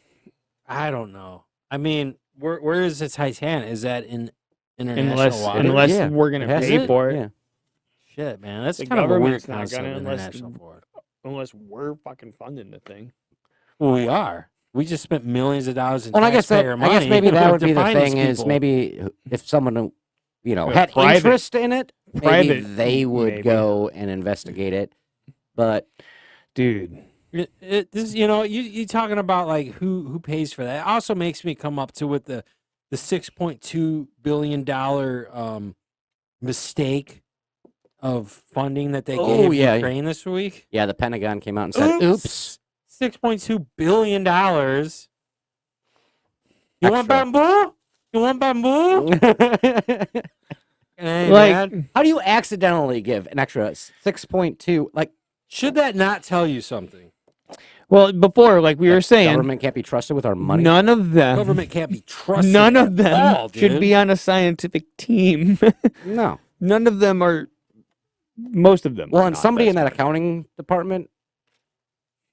S4: I don't know. I mean, where is the Titanic? Is that in international waters?
S3: Unless
S1: Yeah,
S3: we're gonna
S1: it has
S3: pay
S1: to be,
S3: for it.
S1: yeah.
S4: Shit, man, that's
S3: The
S4: kind of a weird
S3: government's not
S4: concept.
S3: gonna unless-
S4: International for it.
S3: Unless we're fucking funding the thing.
S4: Well, we are. We just spent millions of dollars in
S1: Well, I guess
S4: taxpayer money.
S1: maybe that would
S4: to
S1: be the
S4: find these
S1: thing is
S4: people.
S1: maybe if someone
S3: Yeah,
S1: had
S3: private-
S1: interest in it, maybe
S3: private,
S1: they would
S3: maybe.
S1: go and investigate it. But
S3: Dude.
S4: This, you talking about like who pays for that. It also makes me come up to with the $6.2 billion mistake of funding that they
S1: Oh,
S4: gave
S1: yeah.
S4: Ukraine this week.
S1: yeah, the Pentagon came out and said, "Oops."
S4: $6.2 billion. You want
S1: Extra.
S4: bamboo? You want bamboo? Hey,
S3: Like
S4: man.
S1: How do you accidentally give an extra 6.2? Like
S4: Should that not tell you something?
S3: well, before, like we were saying,
S1: government can't be trusted with our money.
S3: none of them
S4: Government can't be trusted.
S3: none
S4: at
S3: of them
S4: all,
S3: should
S4: dude.
S3: be on a scientific team.
S1: No.
S3: None of them are most of them.
S1: Well,
S3: are
S1: and
S3: not,
S1: somebody in
S3: that's
S1: that
S3: fine.
S1: accounting department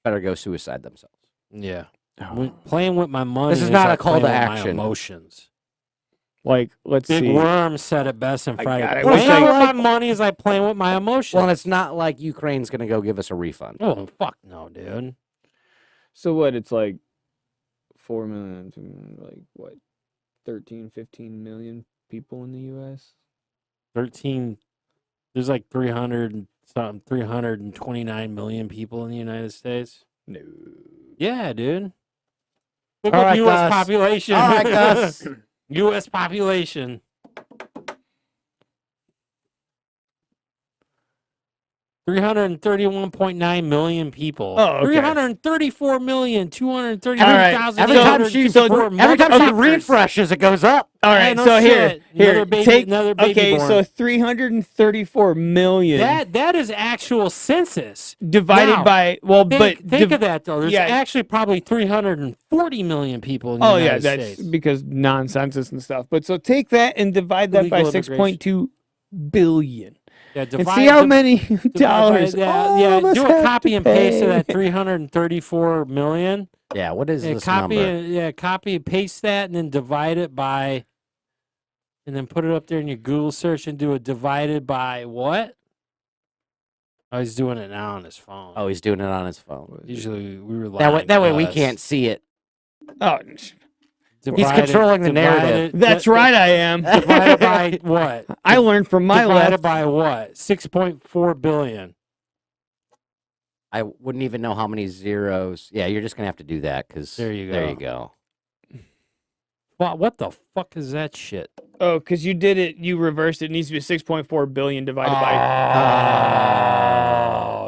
S1: better go suicide themselves.
S4: Yeah. Playing with my money.
S1: This is not
S4: like
S1: a call
S4: playing
S1: to
S4: with my
S1: action.
S4: emotions.
S3: Like, let's
S4: Big
S3: see.
S4: Worm said it best on
S3: I
S4: Friday.
S3: got it.
S1: Well,
S4: Playing
S1: it's
S4: with
S1: not
S4: my
S1: like-
S4: money is like playing with my emotions.
S1: Well, and it's not like Ukraine's going to go give us a refund.
S4: Oh, fuck no, dude.
S3: So what? It's like 4 million, like what? 13, 15 million people in the U.S.
S4: 13. There's like 300 and something, 329 million people in the United States.
S3: No.
S4: Yeah, dude. Look
S1: All
S4: up
S1: right,
S4: U.S.
S1: Gus.
S4: population.
S1: All right, Gus.
S4: U.S. population. 331.9 million people.
S3: Oh, okay.
S4: 334,233,000.
S3: All right.
S1: Every time she refreshes, it goes up.
S3: All
S4: Hey,
S3: right,
S4: no
S3: so
S4: shit.
S3: here,
S4: Another baby-
S3: take
S4: another baby
S3: okay,
S4: born.
S3: so 334 million
S4: That is actual census.
S3: divided
S4: Now,
S3: by
S4: Think of that though. There's
S3: yeah.
S4: actually probably 340 million people in the
S3: Oh yeah,
S4: United
S3: that's
S4: States.
S3: because non-census and stuff. But so take that and divide that by
S4: Illegal immigration.
S3: 6.2 billion,
S4: Yeah,
S3: and see how many dollars.
S4: Yeah,
S3: all
S4: yeah.
S3: of us
S4: Do a
S3: have
S4: copy
S3: to
S4: and paste of
S3: pay.
S4: that 334 million.
S1: Yeah, what is
S4: Yeah,
S1: this
S4: copy
S1: number?
S4: and copy and paste that, and then divide it by, and then put it up there in your Google search and do a divided by what? Oh, he's doing it now on his phone.
S1: Oh, he's doing it on his phone.
S4: Usually we were
S1: That way we can't see it.
S3: Oh,
S1: controlling the narrative.
S3: That's right, I am.
S4: Divided by what?
S3: I learned from my
S4: Divided
S3: left.
S4: by what? 6.4 billion.
S1: I wouldn't even know how many zeros. Yeah, you're just gonna have to do that because
S4: There you
S1: There
S4: go.
S1: you go.
S4: What the fuck is that shit?
S3: Oh, because you did it. You reversed it. It needs to be 6.4 billion divided by.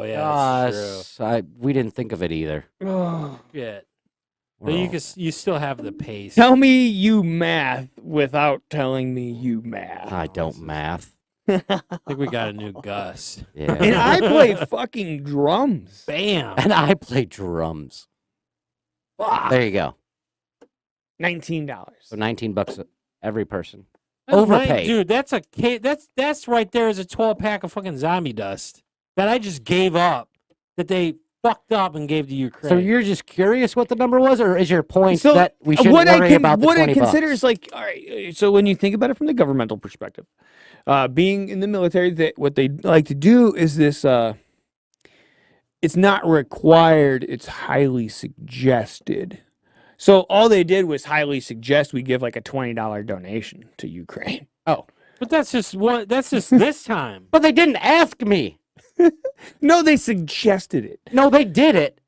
S4: Oh, yeah, that's true.
S1: We didn't think of it either.
S4: Shit.
S1: We're
S4: But
S1: all-
S4: you still have the pace.
S3: Tell me you math without telling me you math.
S1: I don't math.
S4: I think we got a new Gus.
S1: Yeah.
S3: And I play fucking drums.
S4: Bam.
S1: And I play drums. There you go.
S3: $19.
S1: So $19 every person.
S4: That's
S1: Overpaid.
S4: dude. That's that's right there is a 12-pack of fucking zombie dust that I just gave up. That they fucked up and gave to Ukraine.
S1: So you're just curious what the number was, or is your point
S3: So,
S1: that we shouldn't worry about the
S3: what
S1: 20
S3: I consider
S1: bucks?
S3: is like, all right. So when you think about it from the governmental perspective, being in the military, what they like to do is this. It's not required. It's highly suggested. So all they did was highly suggest we give like a $20 donation to Ukraine.
S1: Oh,
S4: but that's just what. That's just this time.
S1: but they didn't ask me.
S3: No, they suggested it.
S1: No, they did it.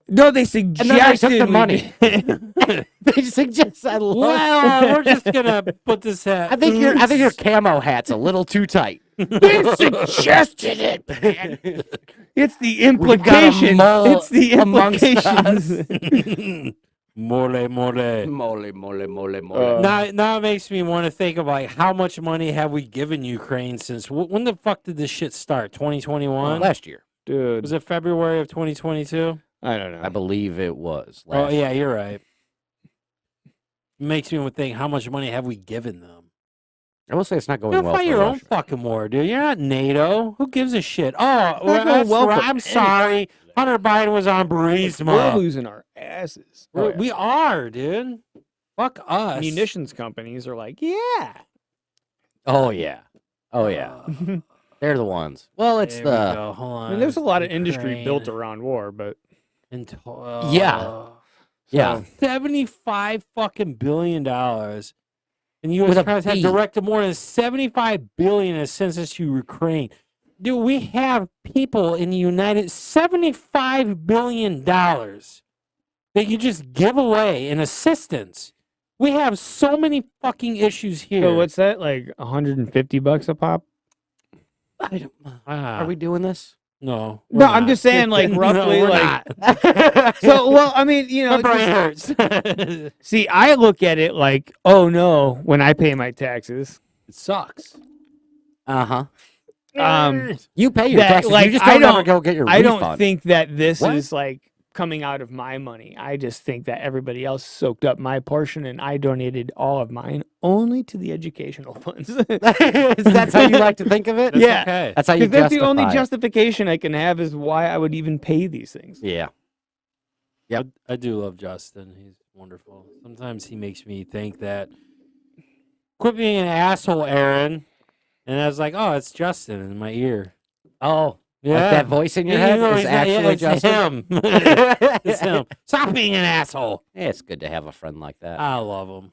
S3: No, they
S1: And
S3: suggested
S1: then they took the
S3: we
S1: money.
S3: did-
S1: They suggest I love.
S4: Well, we're just gonna put this at.
S1: I think your camo hat's a little too tight.
S3: They suggested it, man. It's the
S1: We've got a
S3: implication.
S1: mole
S3: It's the
S1: amongst
S3: implications.
S4: Mole.
S1: Mole, mole, mole, mole.
S4: Now it makes me want to think of like how much money have we given Ukraine since when the fuck did this shit start? 2021?
S1: Last year,
S3: Dude,
S4: Was it February of 2022?
S3: I don't know.
S1: I believe it was.
S4: Oh
S1: Last
S4: yeah, you're right. Makes me want to think how much money have we given them?
S1: I will say it's not going
S4: Go
S1: well
S4: fight
S1: for
S4: your own
S1: Russia.
S4: fucking war, dude. You're not NATO. Who gives a shit? Oh, well,
S3: going
S4: that's
S3: well
S4: right.
S3: for
S4: I'm sorry. Hunter Biden was on
S3: We're
S4: Burisma.
S3: losing our asses.
S4: We are, dude. Fuck us.
S3: Munitions companies are like, yeah.
S1: Oh yeah, oh yeah. They're the ones. Well, it's
S4: There we
S1: the
S4: go. Hold on.
S3: I mean, there's a lot of industry
S4: Ukraine.
S3: built around war, but
S1: Yeah. yeah.
S4: $75 fucking billion. And
S1: With
S4: U.S.
S1: a
S4: Congress had
S1: B.
S4: directed more than $75 billion in assistance to Ukraine. Dude, we have people in the United $75 billion that you just give away in assistance. We have so many fucking issues here.
S3: so what's that? Like $150 a pop?
S1: Are we doing this?
S4: No.
S3: No, I'm just saying, like, roughly,
S4: we're
S3: like.
S4: not.
S3: So, well, I mean, you know,
S4: My brain
S3: just-
S4: hurts.
S3: see, I look at it like, oh no, when I pay my taxes.
S4: It sucks.
S1: Uh huh.
S3: Um,
S1: You pay your
S3: That,
S1: taxes.
S3: like,
S1: you just
S3: I
S1: don't ever
S3: don't-
S1: go get your
S3: I
S1: refund.
S3: don't think that this
S1: What?
S3: is like coming out of my money. I just think that everybody else soaked up my portion and I donated all of mine only to the educational funds.
S1: That's how you like to think of it.
S4: That's
S3: Yeah.
S4: okay.
S1: That's how you
S3: Because that's the only
S1: justify it.
S3: justification I can have is why I would even pay these things.
S1: Yeah. Yep.
S4: I do love Justin. He's wonderful. Sometimes he makes me think that quit being an asshole, Aaron. And I was like, oh, it's Justin in my ear.
S1: Oh,
S4: Yeah.
S1: like that voice in your
S4: Yeah,
S1: head
S4: no,
S1: is
S4: he's not-
S1: actually
S4: it's
S1: Justin.
S4: him. It's him. Stop being an asshole.
S1: Yeah, it's good to have a friend like that.
S4: I love him.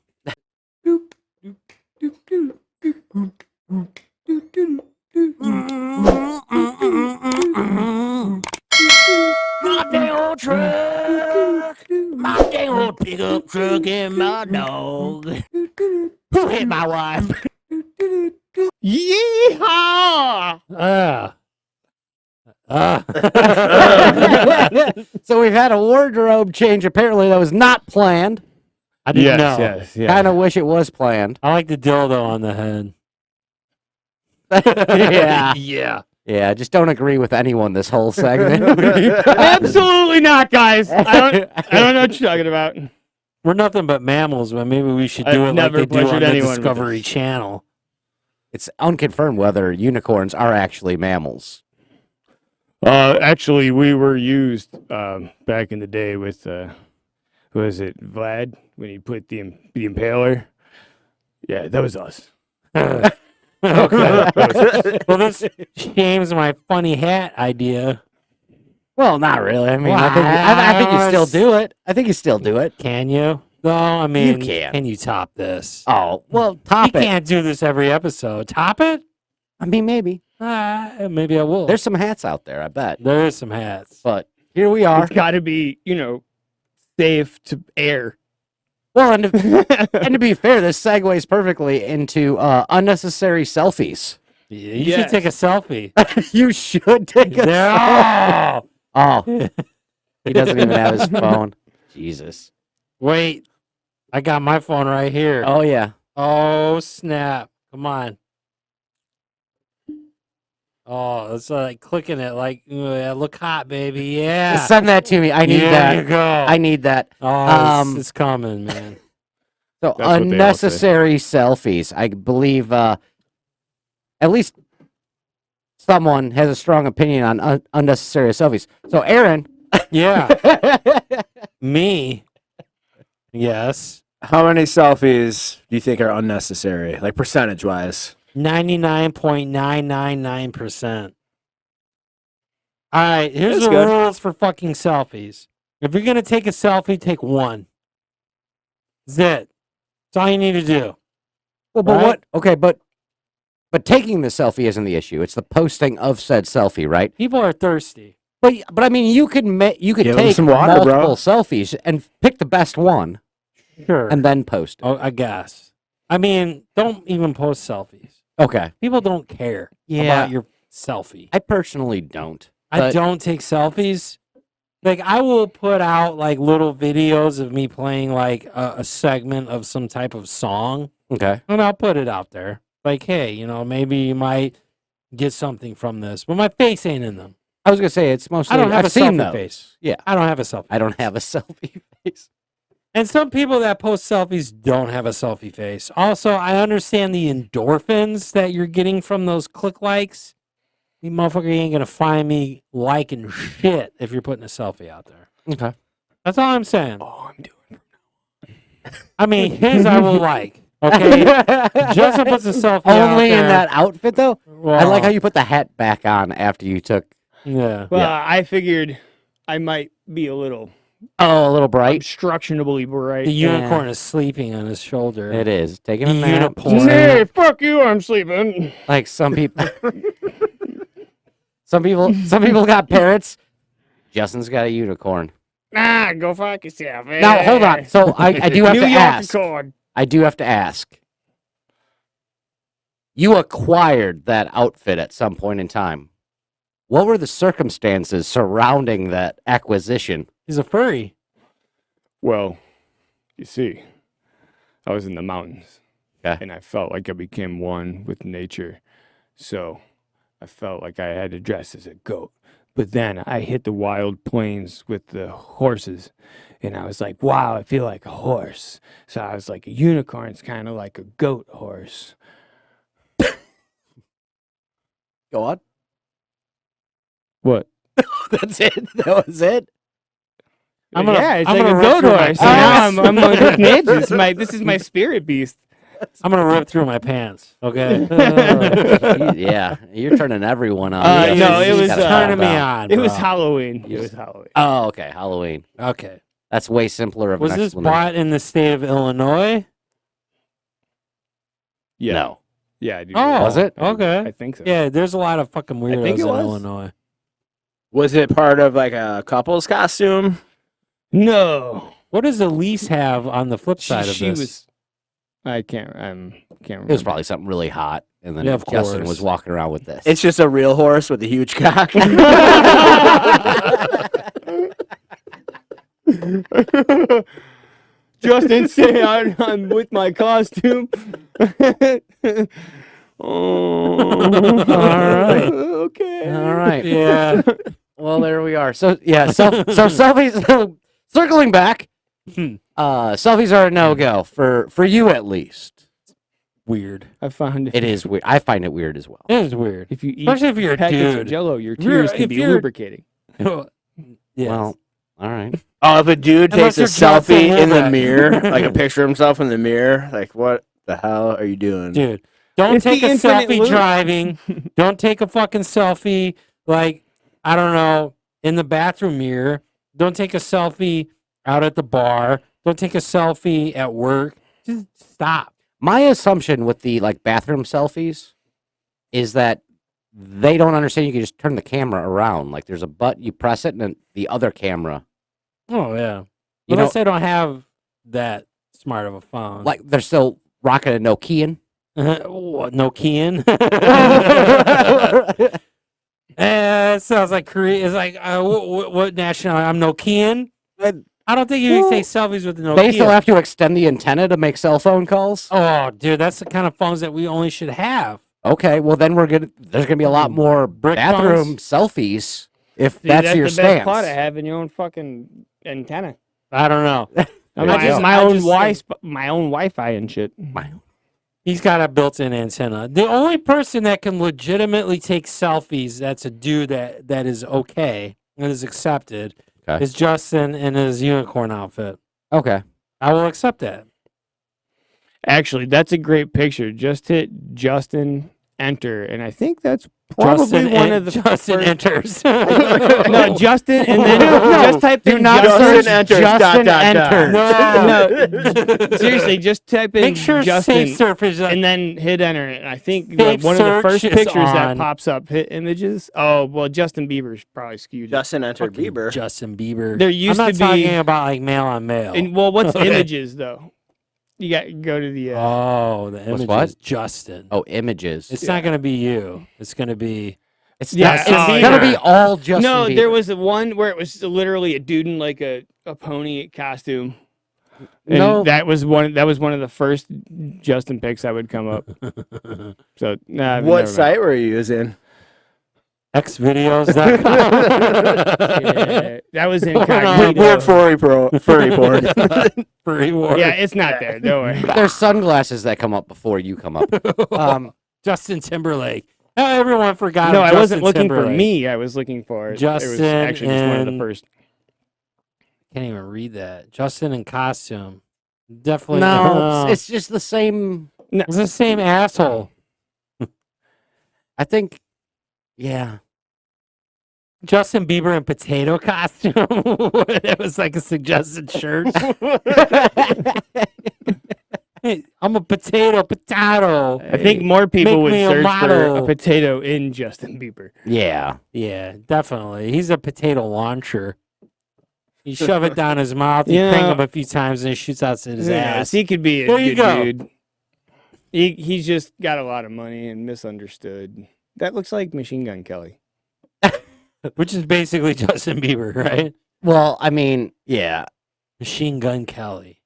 S1: My dang old truck, my dang old pickup truck, and my dog. Who hit my wife?
S3: Yeehaw!
S1: So we've had a wardrobe change. Apparently, that was not planned.
S4: I didn't know.
S1: Kind of wish it was planned.
S4: I like the dildo on the head.
S1: Yeah.
S4: Yeah.
S1: Yeah, just don't agree with anyone this whole segment.
S3: Absolutely not, guys. I don't know what you're talking about.
S4: We're nothing but mammals, but maybe we should
S3: I've
S4: do it like
S3: never
S4: they do on
S3: pleasured
S4: the
S3: anyone with
S4: Discovery
S3: this.
S4: Channel.
S1: It's unconfirmed whether unicorns are actually mammals.
S3: Actually, we were used back in the day with who was it, Vlad, when he put the impaler. Yeah, that was us.
S4: Okay. Well, this shames my funny hat idea.
S1: Well, not really. I mean, I think you still do it. I think you still do it.
S4: Can you? No, I mean,
S1: can.
S4: can you top this?
S1: Oh, well,
S4: You
S1: top it.
S4: can't do this every episode. Top it?
S1: I mean, maybe.
S4: Maybe I will.
S1: There's some hats out there, I bet.
S4: There is some hats.
S1: But here we are.
S3: It's got to be, safe to air.
S1: Well, and to be fair, this segues perfectly into unnecessary selfies.
S4: Yeah, you should take a selfie.
S1: You should take a selfie.
S4: No!
S1: Oh, he doesn't even have his phone. Jesus.
S4: Wait. I got my phone right here.
S1: Oh, yeah.
S4: Oh, snap. Come on. Oh, it's like clicking it like, look hot, baby. Yeah.
S1: Send that to me. I need
S4: There
S1: that.
S4: you go.
S1: I need that.
S4: Oh, it's coming, man.
S1: So
S3: That's what they all say.
S1: unnecessary selfies. I believe at least someone has a strong opinion on unnecessary selfies. So Aaron,
S4: Yeah. Me. Yes.
S2: How many selfies do you think are unnecessary, like percentage-wise?
S4: 99.999%. All right, here's
S2: That's
S4: the
S2: good.
S4: rules for fucking selfies. If you're going to take a selfie, take one. That's it. That's all you need to do.
S1: well, but
S4: Right?
S1: what? Okay, but taking the selfie isn't the issue. It's the posting of said selfie, right?
S4: People are thirsty.
S1: But I mean, you could
S2: Give 'em
S1: take
S2: some water, bro.
S1: multiple selfies and pick the best one
S4: Sure.
S1: and then post it.
S4: Oh, I guess. I mean, don't even post selfies.
S1: Okay.
S4: People don't care about your selfie.
S1: I personally don't.
S4: I
S1: but-
S4: don't take selfies. Like, I will put out like little videos of me playing like a segment of some type of song,
S1: Okay.
S4: and I'll put it out there. Like, hey, maybe you might get something from this, but my face ain't in them.
S1: I was gonna say it's mostly.
S4: I don't have
S1: I've
S4: a
S1: seen
S4: selfie
S1: those.
S4: face.
S1: Yeah.
S4: I don't have a selfie.
S1: I don't have a selfie face.
S4: And some people that post selfies don't have a selfie face. Also, I understand the endorphins that you're getting from those click likes. You motherfucker ain't gonna find me liking shit if you're putting a selfie out there.
S1: Okay.
S4: That's all I'm saying.
S3: Oh, I'm doing.
S4: I mean, his I will like. Okay, Justin puts a selfie out
S1: Only in
S4: there.
S1: that outfit though.
S4: Well,
S1: I like how you put the hat back on after you took.
S4: Yeah.
S3: Well, I figured I might be a little
S1: Oh, a little bright.
S3: obstructionably bright.
S4: The unicorn is sleeping on his shoulder.
S1: It is taking a
S4: The
S1: nap.
S4: unicorn.
S3: Hey, fuck you! I'm sleeping.
S1: Like some people. Some people got parrots. Justin's got a unicorn.
S3: Nah, go fuck yourself.
S1: Now hold on. So I do have
S3: New
S1: to
S3: York
S1: ask.
S3: Accord.
S1: I do have to ask. You acquired that outfit at some point in time. What were the circumstances surrounding that acquisition?
S4: He's a furry.
S3: Well, you see, I was in the mountains,
S1: Okay.
S3: and I felt like I became one with nature. So I felt like I had to dress as a goat. But then I hit the wild plains with the horses, and I was like, wow, I feel like a horse. So I was like, a unicorn's kind of like a goat horse.
S1: Go on.
S3: What?
S1: That's it. That was it.
S4: I'm gonna-
S3: yeah, it's
S4: I'm
S3: like
S4: gonna
S3: a
S4: rip
S3: goat
S4: through my
S3: horse. So now
S4: pants.
S3: I'm one with nature. This is my spirit beast.
S4: I'm gonna rip through my pants. Okay.
S1: Yeah, you're turning everyone on.
S3: No, it was,
S4: turning me on.
S3: It was
S4: bro.
S3: Halloween. It was Halloween.
S1: Oh, okay. Halloween.
S4: Okay.
S1: That's way simpler of
S4: Was
S1: an
S4: this
S1: explanation.
S4: bought in the state of Illinois?
S3: Yeah.
S1: No.
S3: Yeah, I do.
S4: Oh,
S1: Was it?
S4: Okay.
S3: I think so.
S4: Yeah, there's a lot of fucking weirdos
S3: think it
S4: in
S3: was.
S4: Illinois.
S2: Was it part of like a couple's costume?
S3: No.
S4: What does Elise have on the flip side of
S3: she
S4: this?
S3: was. I can't remember.
S1: It was probably something really hot, and then
S4: Yeah, of
S1: Justin
S4: course.
S1: was walking around with this.
S2: It's just a real horse with a huge cock.
S3: Justin, say I'm with my costume. Oh.
S1: All right.
S3: Okay.
S1: All right.
S4: Yeah.
S1: Well, there we are. So yeah, so selfies. Circling back, selfies are a no-go for you at least.
S4: Weird.
S3: I found
S1: It is weird. I find it weird as well.
S4: It is weird.
S3: if you eat
S4: Especially if you're a
S3: packets of
S4: dude.
S3: Jello, your
S4: If you're-
S3: tears can
S4: if
S3: be
S4: you're-
S3: lubricating.
S4: Yes.
S1: Well, all right.
S2: Oh, if a dude
S4: Unless
S2: takes a
S4: you're Justin
S2: selfie in the
S4: Timberlake.
S2: mirror, like a picture of himself in the mirror, like what the hell are you doing?
S4: Dude, don't
S3: It's the
S4: take a
S3: infinite
S4: selfie
S3: loop.
S4: driving. Don't take a fucking selfie, like, I don't know, in the bathroom mirror. Don't take a selfie out at the bar. Don't take a selfie at work. Just stop.
S1: My assumption with the like bathroom selfies is that they don't understand you can just turn the camera around. Like there's a button, you press it, and then the other camera.
S4: Oh yeah.
S1: You
S4: Unless
S1: know,
S4: they don't have that smart of a phone.
S1: like they're still rocking a Nokian.
S4: What, no keying? It sounds like Korea. It's like what nationality? I'm Nokian. I don't think you can take selfies with the Nokia.
S1: They still have to extend the antenna to make cell phone calls.
S4: Oh, dude, that's the kind of phones that we only should have.
S1: Okay, well then there's gonna be a lot more
S4: Brick
S1: bathroom selfies if
S3: See,
S1: that's your
S3: the best part of
S1: stance.
S3: having your own fucking antenna.
S4: I don't know.
S3: My own Wi-Fi and shit.
S4: He's got a built-in antenna. The only person that can legitimately take selfies that's a dude that is okay and is accepted is Justin in his unicorn outfit.
S1: Okay.
S4: I will accept that.
S3: Actually, that's a great picture. Just hit Justin enter, and I think that's probably one of the
S4: Justin
S3: first...
S4: enters.
S3: No, Justin, and then just type in
S1: not
S3: Justin
S1: search
S3: enters.
S1: Justin enters.
S3: No, seriously, just type in
S4: Make sure
S3: Justin
S4: safe surf is
S3: and then hit enter. And I think
S4: Safe
S3: one of the first
S4: search is
S3: pictures that
S4: on.
S3: pops up, hit images. Oh, well, Justin Bieber's probably skewed.
S2: Justin entered Bieber.
S4: Justin Bieber.
S3: There used
S4: I'm not
S3: to
S4: talking
S3: be.
S4: about like male on male.
S3: Well, what's
S4: Okay.
S3: images though? You got to go to the.
S4: Oh, the
S1: What's
S4: image
S1: what?
S4: is Justin.
S1: Oh, images.
S4: It's not going to be you. It's going to be
S1: It's
S3: Yeah,
S1: Justin
S3: it's
S1: gonna
S3: Bieber.
S1: be all Justin.
S3: No,
S1: Bieber.
S3: there was one where it was literally a dude in like a pony costume. And
S1: No.
S3: that was one of the first Justin pics that would come up. So nah, never
S2: What
S3: mind.
S2: site were you using?
S4: xvideos.com.
S3: Yeah, that was
S4: Going on?
S3: incognito.
S2: Weird furry porn.
S4: For reward.
S3: Yeah, it's not there. Don't worry.
S1: There's sunglasses that come up before you come up.
S4: Justin Timberlake. Everyone forgot.
S3: No,
S4: of
S3: I
S4: Justin
S3: wasn't looking for
S4: Timberlake.
S3: me. I was looking for it. It was
S4: Justin
S3: actually just one of the
S4: and-
S3: first.
S4: Can't even read that. Justin in costume. Definitely.
S1: No, it's just the same.
S4: It's the same asshole.
S1: I think. Yeah.
S4: Justin Bieber in potato costume. It was like a suggested shirt. Hey, I'm a potato.
S3: I think more people
S4: Make
S3: would
S4: me a
S3: search for
S4: model.
S3: a potato in Justin Bieber.
S1: Yeah.
S4: Yeah, definitely. He's a potato launcher. You shove it down his mouth, you
S3: Yeah.
S4: crank him a few times, and it shoots out his ass.
S3: He could be a
S4: There you
S3: good
S4: go.
S3: dude. He's just got a lot of money and misunderstood. That looks like Machine Gun Kelly.
S4: Which is basically Justin Bieber, right?
S1: Well, I mean, yeah.
S4: Machine Gun Kelly.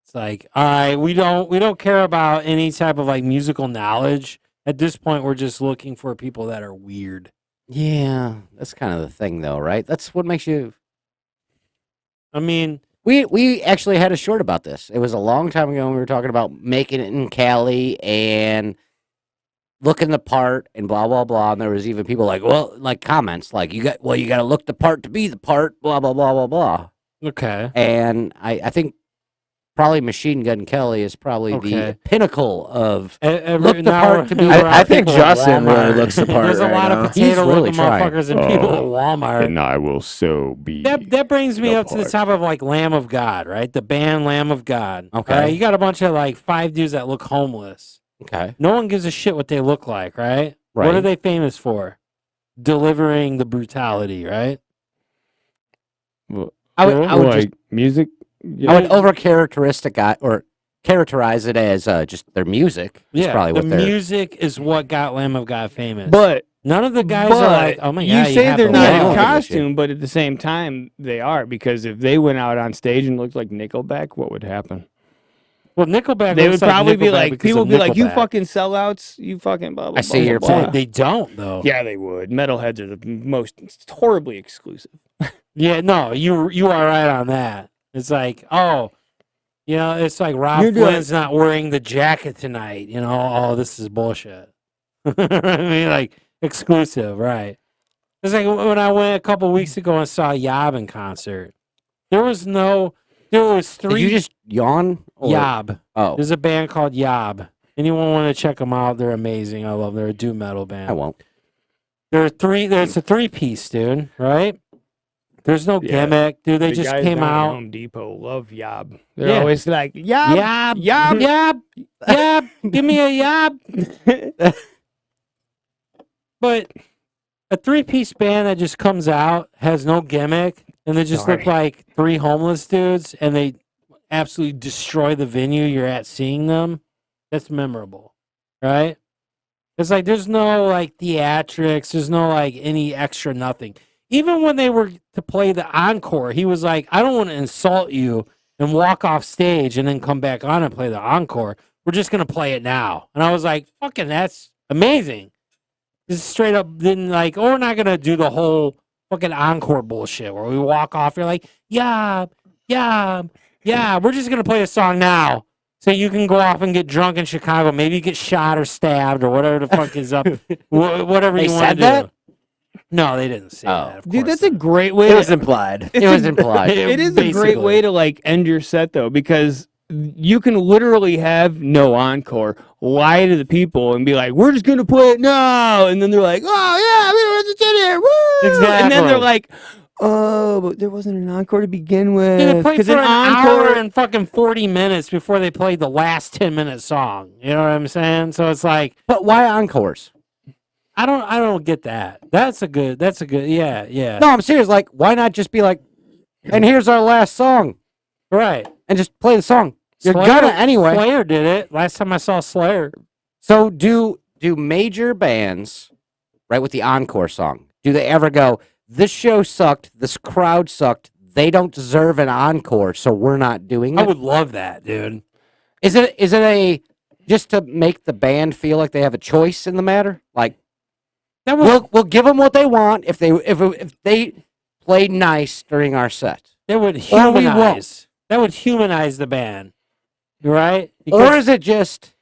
S4: It's like, all right, we don't care about any type of like musical knowledge. At this point, we're just looking for people that are weird.
S1: Yeah. That's kind of the thing, though, right? That's what makes you.
S4: I mean,
S1: We actually had a short about this. It was a long time ago when we were talking about making it in Cali and looking the part and blah blah blah. And there was even people like, well, like comments like you got to look the part to be the part, blah blah blah blah blah.
S4: okay.
S1: And I think probably Machine Gun Kelly is probably
S4: Okay.
S1: the pinnacle of
S4: Look
S1: the part to be
S2: I think
S1: people at
S2: Justin
S1: Walmart.
S2: really looks the part
S4: There's a
S2: right
S4: lot
S2: now.
S4: of potato
S1: really
S4: looking
S1: trying.
S4: motherfuckers and people at Walmart.
S3: I will so be.
S4: That brings me
S3: the
S4: up to the
S3: part.
S4: top of like Lamb of God, right? The band Lamb of God.
S1: Okay.
S4: All right, you got a bunch of like 5 dudes that look homeless.
S1: Okay.
S4: No one gives a shit what they look like, right? What
S1: Right.
S4: are they famous for? Delivering the brutality, right?
S1: I would
S3: like
S1: just
S3: music.
S1: I would over characterize it as just their music. Is probably
S4: the
S1: what they're.
S4: music is what got Lamb of God famous.
S3: But
S4: none of the guys are like, oh my god,
S3: you say
S4: have
S3: they're
S4: the
S3: not
S1: I
S3: in
S1: don't
S4: look.
S1: give a shit.
S3: costume, but at the same time they are, because if they went out on stage and looked like Nickelback, what would happen?
S4: Well, Nickelback.
S3: They would
S4: looks like
S3: probably be
S4: Nickelback
S3: like,
S4: because
S3: people
S4: of
S3: would be like, "You
S4: Nickelback."
S3: fucking sellouts, you fucking blah blah."
S1: I see
S3: blah,
S1: your
S3: blah,
S1: point.
S3: blah."
S4: They don't though.
S3: Yeah, they would. Metalheads are the most horribly exclusive.
S4: Yeah, no, you are right on that. It's like, oh, you know, it's like Rob
S3: You're doing-
S4: Flynn's not wearing the jacket tonight. You know, oh, this is bullshit. I mean, like exclusive, right? It's like when I went a couple weeks ago and saw Yob in concert. There was 3
S1: Did you just yawn? Or-
S4: Yob.
S1: Oh,
S4: There's a band called Yob. Anyone want to check them out? They're amazing. I love them. They're a doom metal band.
S1: I won't.
S4: There's a 3-piece, dude, right? There's no
S3: Yeah.
S4: gimmick, dude. They
S3: The
S4: just
S3: guys
S4: came
S3: down at
S4: out.
S3: Home Depot love yob. They're
S4: Yeah.
S3: always like yob,
S1: Yob,
S3: yob.
S1: yob.
S4: Yab, give me a yab. But a three-piece band that just comes out, has no gimmick, and they just look
S3: Sorry.
S4: like three homeless dudes, and they absolutely destroy the venue you're at seeing them. That's memorable, right? It's like there's no like theatrics, there's no like any extra nothing. Even when they were to play the encore, he was like, "I don't want to insult you and walk off stage and then come back on and play the encore. We're just gonna play it now." And I was like, "Fucking, that's amazing." Just straight up didn't like, oh, we're not gonna do the whole fucking encore bullshit where we walk off. You're like, yeah, yeah, yeah. We're just gonna play a song now, so you can go off and get drunk in Chicago. Maybe get shot or stabbed or whatever the fuck is up. Whatever
S1: They
S4: you want to
S1: said
S4: do.
S1: that?
S4: No, they didn't say
S1: Oh.
S4: that. Of
S3: Dude,
S4: course
S3: that's a
S4: not.
S3: great way.
S2: It was
S3: to,
S2: implied.
S1: It was implied.
S3: it is a great
S4: Basically.
S3: way to like end your set though, because you can literally have no encore, lie to the people, and be like, "We're just gonna play it now," and then they're like, "Oh yeah, we were just in here, woo!" And then they're
S4: Exactly.
S3: like, "Oh, but there wasn't an encore to begin with."
S4: They played
S3: 'Cause
S4: for an hour
S3: encore,
S4: and fucking 40 minutes before they played the last 10-minute song. You know what I'm saying? So it's like,
S1: But why encores?
S4: I don't get that. That's a good, yeah.
S1: No, I'm serious. Like, why not just be like, and here's our last song,
S4: Right.
S1: and just play the song? You're
S4: Slayer-
S1: gonna anyway.
S4: Slayer did it. Last time I saw Slayer.
S1: So do major bands, right, with the encore song, do they ever go, this show sucked, this crowd sucked, they don't deserve an encore, so we're not doing
S4: I
S1: it?
S4: would love that, dude.
S1: Is it a just to make the band feel like they have a choice in the matter? Like,
S4: That would
S1: we'll give them what they want if they play nice during our set.
S4: that would
S1: Or we won't.
S4: humanize. That would humanize the band. Right?
S1: Or
S4: Because-
S1: is it just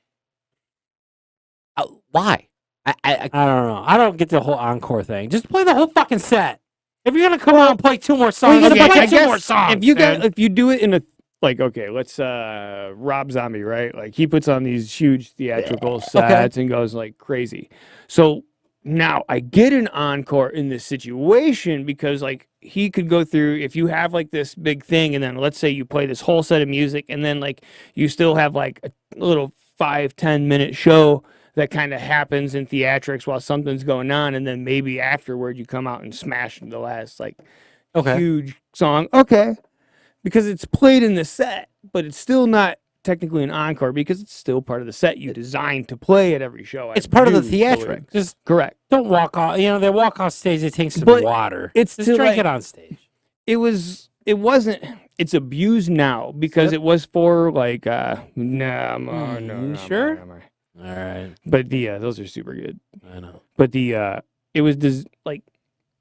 S1: why? I
S4: I don't know. I don't get the whole encore thing. Just play the whole fucking set. If you're gonna come out and play two more songs,
S1: gotta
S4: then
S1: play
S4: play
S3: I
S4: two
S3: guess
S4: more songs.
S3: if you
S4: man.
S3: got, if you do it in a like, okay, let's Rob Zombie, right? Like he puts on these huge theatrical sets and goes like crazy. So now I get an encore in this situation because like he could go through, if you have like this big thing and then let's say you play this whole set of music and then like you still have like a little 5-10 minute show that kind of happens in theatrics while something's going on, and then maybe afterward you come out and smash the last like huge song. Okay. Because it's played in the set, but it's still not technically an encore because it's still part of the set you designed to play at every show. I
S1: It's part of the
S3: do
S1: theatric.
S3: believe.
S4: just
S3: Correct.
S4: don't walk off. You know, they walk off stage. They take some
S3: But
S4: water.
S3: it's
S4: just
S3: to,
S4: drink
S3: like-
S4: it on stage.
S3: It wasn't, it's abused now because it was for like, no.
S4: Sure? All right,
S3: But those are super good.
S4: I know.
S3: But it was like,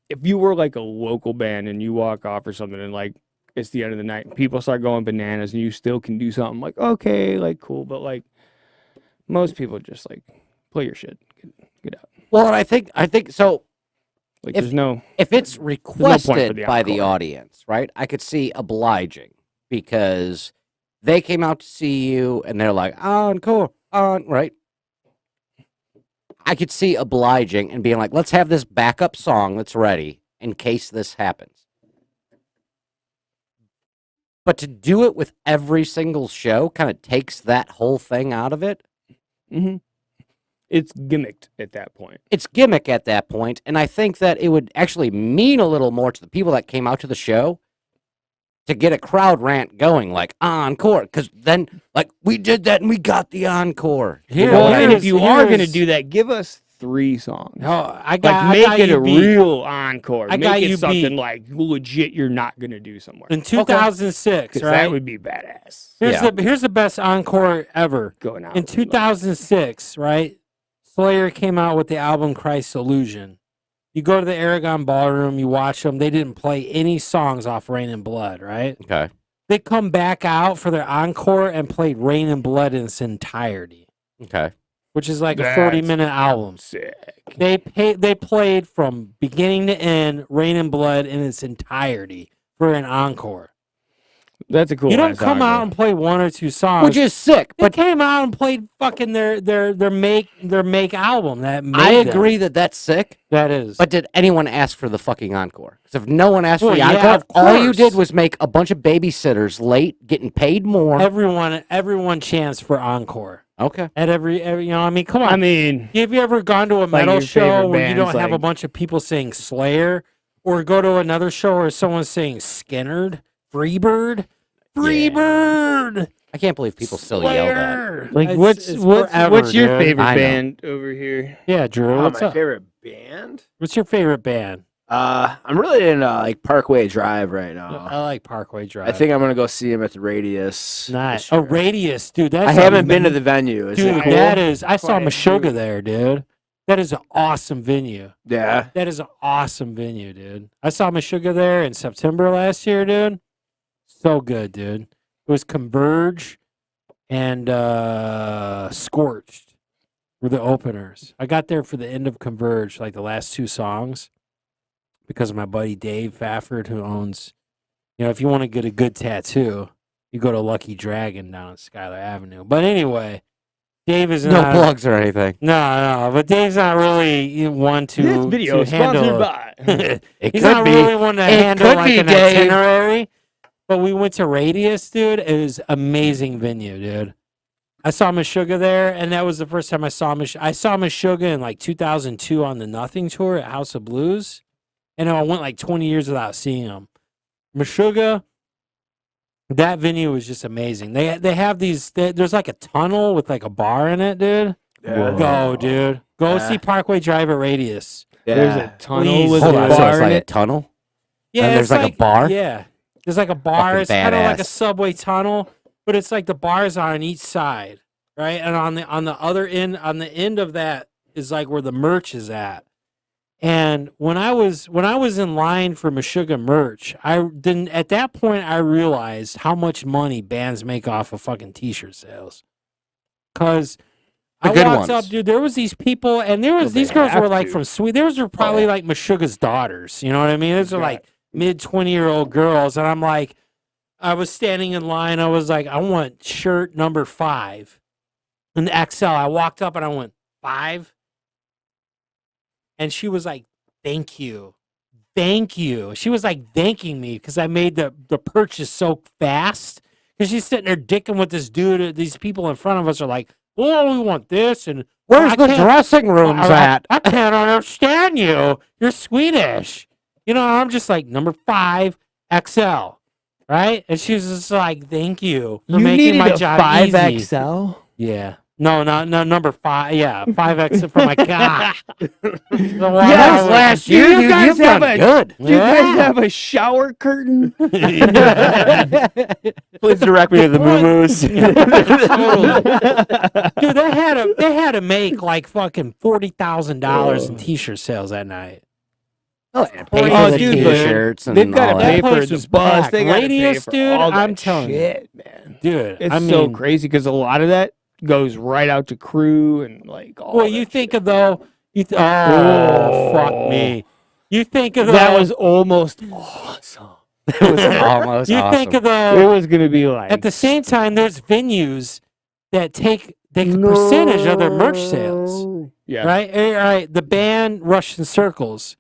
S3: if you were like a local band and you walk off or something and like, it's the end of the night and people start going bananas and you still can do something like, okay, like cool. But like most people just like play your shit, get out.
S1: Well, and I think so.
S3: Like
S1: If-
S3: there's no,
S1: If it's
S3: point for
S1: requested
S3: the
S1: by the
S3: encore.
S1: audience, right? I could see obliging because they came out to see you and they're like, encore, right? I could see obliging and being like, let's have this backup song that's ready in case this happens. But to do it with every single show kind of takes that whole thing out of it.
S3: it's gimmicked at that point.
S1: It's gimmick at that point, and I think that it would actually mean a little more to the people that came out to the show to get a crowd rant going, like encore, because then, like, we did that and we got the encore.
S4: Here-
S3: Well, and if
S4: here's-
S3: you are going to
S4: here's-
S3: do that, give us 3 songs.
S4: No, I
S3: Like
S4: got. I
S3: make
S4: got
S3: it
S4: you
S3: a
S4: beat.
S3: real encore.
S4: I
S3: Make
S4: got
S3: it
S4: you
S3: something
S4: beat.
S3: like legit you're not going to do somewhere.
S4: In 2006,
S3: 'Cause
S4: right?
S3: that would be badass.
S4: Here's the best encore ever.
S3: Going out
S4: In 2006, right? Slayer came out with the album Christ's Illusion. You go to the Aragon Ballroom, you watch them. They didn't play any songs off Rain and Blood, right?
S1: Okay.
S4: They come back out for their encore and played Rain and Blood in its entirety,
S1: Okay.
S4: which is like a
S3: That's
S4: 40-minute album.
S3: Sick.
S4: They played from beginning to end Rain and Blood in its entirety for an encore.
S3: That's a cool.
S4: You don't
S3: ass
S4: come out
S3: encore.
S4: and play one or two songs.
S1: Which is sick.
S4: They
S1: But
S4: came out and played fucking their make album. That made
S1: I
S4: them.
S1: agree that that's sick.
S4: That is.
S1: But did anyone ask for the fucking encore? Because if no one asked for
S4: Well,
S1: the
S4: yeah,
S1: encore,
S4: of
S1: all you
S4: course.
S1: did was make a bunch of babysitters late, getting paid more.
S4: everyone chants for encore
S1: Okay.
S4: at every you know. I mean, come on.
S3: I mean,
S4: Have you ever gone to a metal
S3: your
S4: show
S3: favorite
S4: where you don't
S3: bands,
S4: have a
S3: like-
S4: bunch of people saying Slayer, or go to another show where someone's saying Skinnerd, Freebird?
S1: I can't believe people still yell that.
S4: Slayer!
S3: like,
S4: It's
S3: what's
S4: forever,
S3: your
S4: dude.
S3: favorite
S1: I know.
S3: band over here?
S4: Yeah, Drew.
S2: Oh,
S4: What's
S2: my
S4: up?
S2: favorite band?
S4: What's your favorite band?
S2: I'm really in like Parkway Drive right now.
S4: I like Parkway Drive.
S2: I think I'm gonna go see him at the Radius.
S4: Nice.
S2: this year.
S4: Oh, Radius, dude. That's
S2: I haven't been to the venue. Is
S4: Dude,
S2: it cool?
S4: that is. I saw
S3: Quiet,
S4: Meshuggah
S3: dude.
S4: there, dude. That is an awesome venue.
S2: Yeah.
S4: That is an awesome venue, dude. I saw Meshuggah there in September last year, dude. So good, dude. It was Converge and Scorched were the openers. I got there for the end of Converge, like the last two songs, because of my buddy Dave Fafford, who owns, if you want to get a good tattoo, you go to Lucky Dragon down on Schuyler Avenue. But anyway, Dave is
S1: No
S4: not.
S1: plugs or anything.
S4: No, but Dave's not really one to
S3: This video
S4: to
S3: is sponsored
S4: handle.
S3: by.
S1: It
S4: He's
S1: could
S4: not
S1: be.
S4: really one to
S1: It
S4: handle
S1: could
S4: like
S1: be,
S4: an
S1: Dave.
S4: itinerary. But we went to Radius, dude. It was amazing venue, dude. I saw Meshuggah there, and that was the first time I saw I saw Meshuggah in like 2002 on the Nothing tour at House of Blues, and I went like 20 years without seeing him. Meshuggah, that venue was just amazing. They have these. There's like a tunnel with like a bar in it, dude.
S2: Yeah.
S4: Go, dude. Go
S2: Yeah.
S4: see Parkway Drive at Radius.
S3: There's
S2: Yeah.
S3: a tunnel
S4: Please.
S3: with
S1: Hold
S3: a
S1: on, so
S3: bar
S1: it's
S3: in
S1: like a
S3: it.
S1: tunnel?
S4: Yeah,
S1: And there's
S4: it's
S1: like a bar?
S4: Yeah, there's like a bar.
S1: Fucking
S4: It's kind of like a
S1: badass.
S4: subway tunnel, but it's like the bars are on each side, right? And on the other end, on the end of that is like where the merch is at. And when I was in line for Meshuggah merch, I didn't at that point I realized how much money bands make off of fucking t-shirt sales. Cause
S1: The
S4: I
S1: good
S4: walked
S1: ones.
S4: up, dude. There was these people, and there was
S3: Well, they
S4: these girls
S3: have
S4: were like
S3: to.
S4: from Sweden. Those were probably like Meshuggah's daughters. You know what I mean? Those are like mid 20-year-old girls, and I'm like, I was standing in line. I was like, I want shirt number 5 in the XL. I walked up and I went 5, and she was like, "Thank you, thank you." She was like thanking me because I made the purchase so fast. Because she's sitting there dicking with this dude. These people in front of us are like, "Oh, we want this," and
S1: Where's
S4: I
S1: the
S4: can't-
S1: dressing rooms at?
S4: I can't understand you. You're Swedish. I'm just like number 5 XL, right? And she was just like, "Thank you for
S3: You
S4: making
S3: needed
S4: my
S3: a
S4: job
S3: 5XL.
S4: easy." Yeah. No, number 5. Yeah, 5X for my cock.
S1: That was last year,
S3: You
S1: dude.
S3: guys
S1: You've
S3: have
S1: done
S3: a-
S1: good.
S3: Do you guys have a shower curtain?
S2: Please direct me to the moo-moos.
S4: Dude, they had to make like fucking $40,000 in t-shirt sales that night.
S1: Oh, yeah, pay
S4: Oh,
S1: for the
S4: dude, but
S1: t-shirts and
S3: They've got to
S1: all
S3: pay
S1: that.
S4: That
S3: for
S4: place
S3: the
S4: was
S3: bus.
S4: packed.
S3: They got to pay
S4: Radius,
S3: for
S4: dude,
S3: all
S4: I'm
S3: that
S4: telling you.
S3: shit, man.
S4: Dude,
S3: It's
S4: I
S3: so
S4: mean,
S3: crazy because a lot of that goes right out to crew and like all
S4: well,
S3: that
S4: you think
S3: shit.
S4: of though, oh, fuck me. You think of
S3: that
S4: though,
S3: was almost awesome.
S1: It was almost
S4: you
S1: awesome.
S4: think of
S3: It
S4: though,
S3: was gonna be like
S4: at the same time, there's venues that take a percentage of their merch sales.
S3: yeah.
S4: Right? All right. The band Russian Circles.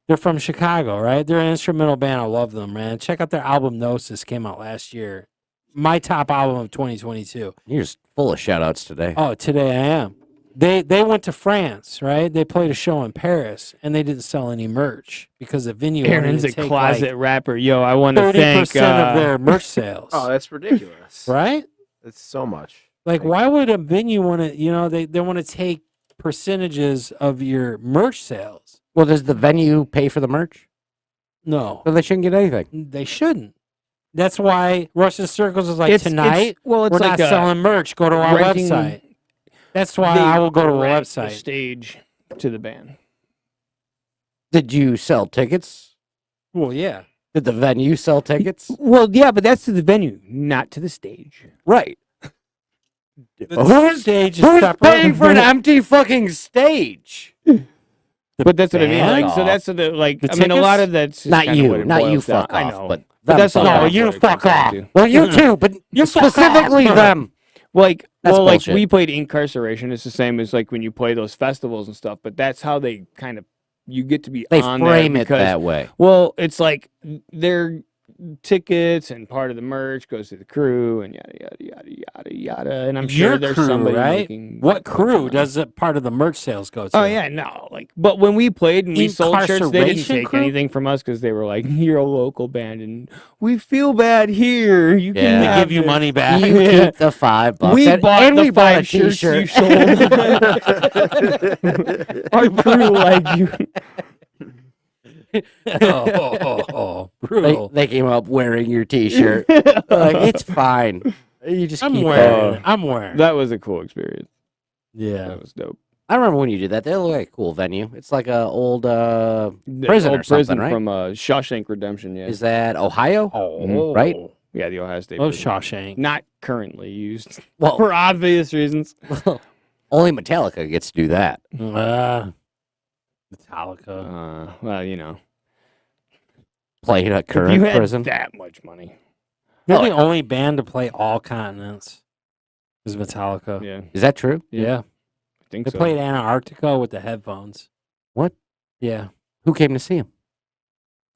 S4: They're from Chicago, right? They're an instrumental band. I love them, man. Check out their album Gnosis, came out last year. My top album of 2022.
S1: You're just full of shout outs today.
S4: Oh, today I am. They went to France, right? They played a show in Paris and they didn't sell any merch because the venue
S3: Aaron's a
S4: wanted to take
S3: closet rapper. Yo, I want to
S4: like
S3: thank
S4: 30% of their merch sales.
S2: Oh, that's ridiculous.
S4: right?
S2: That's so much.
S4: Like, why would a venue want to, they want to take percentages of your merch sales?
S1: Well, does the venue pay for the merch?
S4: No,
S1: So they shouldn't get anything.
S4: they shouldn't. That's why Russian Circles is like, tonight,
S3: well, it's
S4: we're
S3: like
S4: not selling merch. Go to our
S3: renting-
S4: website. That's why
S3: they
S4: I will go to a
S3: rent the
S4: website.
S3: stage to the band.
S1: Did you sell tickets?
S4: Well, yeah.
S1: Did the venue sell tickets?
S3: Well, yeah, but that's to the venue, not to the stage.
S1: Right.
S4: The stage is
S1: Who's
S4: separate.
S1: paying for an empty fucking stage?
S3: But that's what I mean.
S4: band?
S3: Like, so that's the like.
S4: The
S3: I mean, a lot
S4: tickets?
S3: of that's just
S1: Not
S3: kinda what
S1: you.
S3: it
S1: Not you.
S3: boils down.
S1: Fuck
S3: I
S1: off.
S3: know,
S1: But
S3: But that's
S1: fuck
S3: not
S1: off.
S3: what
S4: you
S3: it
S4: fuck
S3: comes down
S4: off.
S3: to.
S1: Well, you too, but specifically them.
S3: Like,
S1: That's
S3: well, like
S1: bullshit.
S3: we played Incarceration. It's the same as like when you play those festivals and stuff. But that's how they kind of you get to be
S1: They
S3: on
S1: frame
S3: there
S1: it
S3: because,
S1: that way.
S3: well, it's like their tickets and part of the merch goes to the crew and yada yada yada yada yada. And I'm
S4: Your
S3: sure there's
S4: crew,
S3: somebody
S4: right?
S3: making
S4: What
S3: bunch of
S4: crew
S3: money.
S4: does it part of the merch sales go to?
S3: Oh yeah, no, like, but when we played and we sold shirts, they didn't
S4: Incarceration
S3: take
S4: crew?
S3: anything from us because they were like, "You're a local band, and we feel bad here. You
S1: Yeah.
S3: can
S4: They
S3: have
S4: give you
S3: this."
S4: money back.
S1: You
S3: Yeah.
S1: keep the $5.
S3: We
S1: and,
S3: bought
S1: and
S3: the
S1: we bought a
S3: 5 shirts you
S1: t-shirt.
S3: sold. Our crew liked you.
S4: Oh, brutal.
S1: They came up wearing your t-shirt. Like, it's fine. You just
S4: I'm
S1: keep
S4: wearing
S1: that.
S4: it. I'm wearing it.
S3: That was a cool experience.
S4: Yeah.
S3: That was dope.
S1: I remember when you did that. They look like a cool venue. It's like a old
S3: The
S1: prison
S3: old
S1: or something,
S3: prison
S1: right?
S3: from Shawshank Redemption. Yeah,
S1: Is that Ohio?
S4: Oh,
S1: Right?
S3: yeah, the Ohio State.
S4: Oh,
S3: prison.
S4: Shawshank.
S3: Not currently used
S1: Well,
S3: for obvious reasons.
S1: only Metallica gets to do that.
S4: Metallica.
S3: Well, you know,
S1: Play in a
S3: if you
S1: current
S3: had
S1: prison.
S3: that much money,
S4: They're
S1: Oh,
S4: the
S1: yeah.
S4: only band to play all continents. Is Metallica.
S3: yeah,
S1: Is that true?
S4: Yeah.
S3: I think
S4: They
S3: so.
S4: played Antarctica with the headphones.
S1: What?
S4: Yeah.
S1: Who came to see him?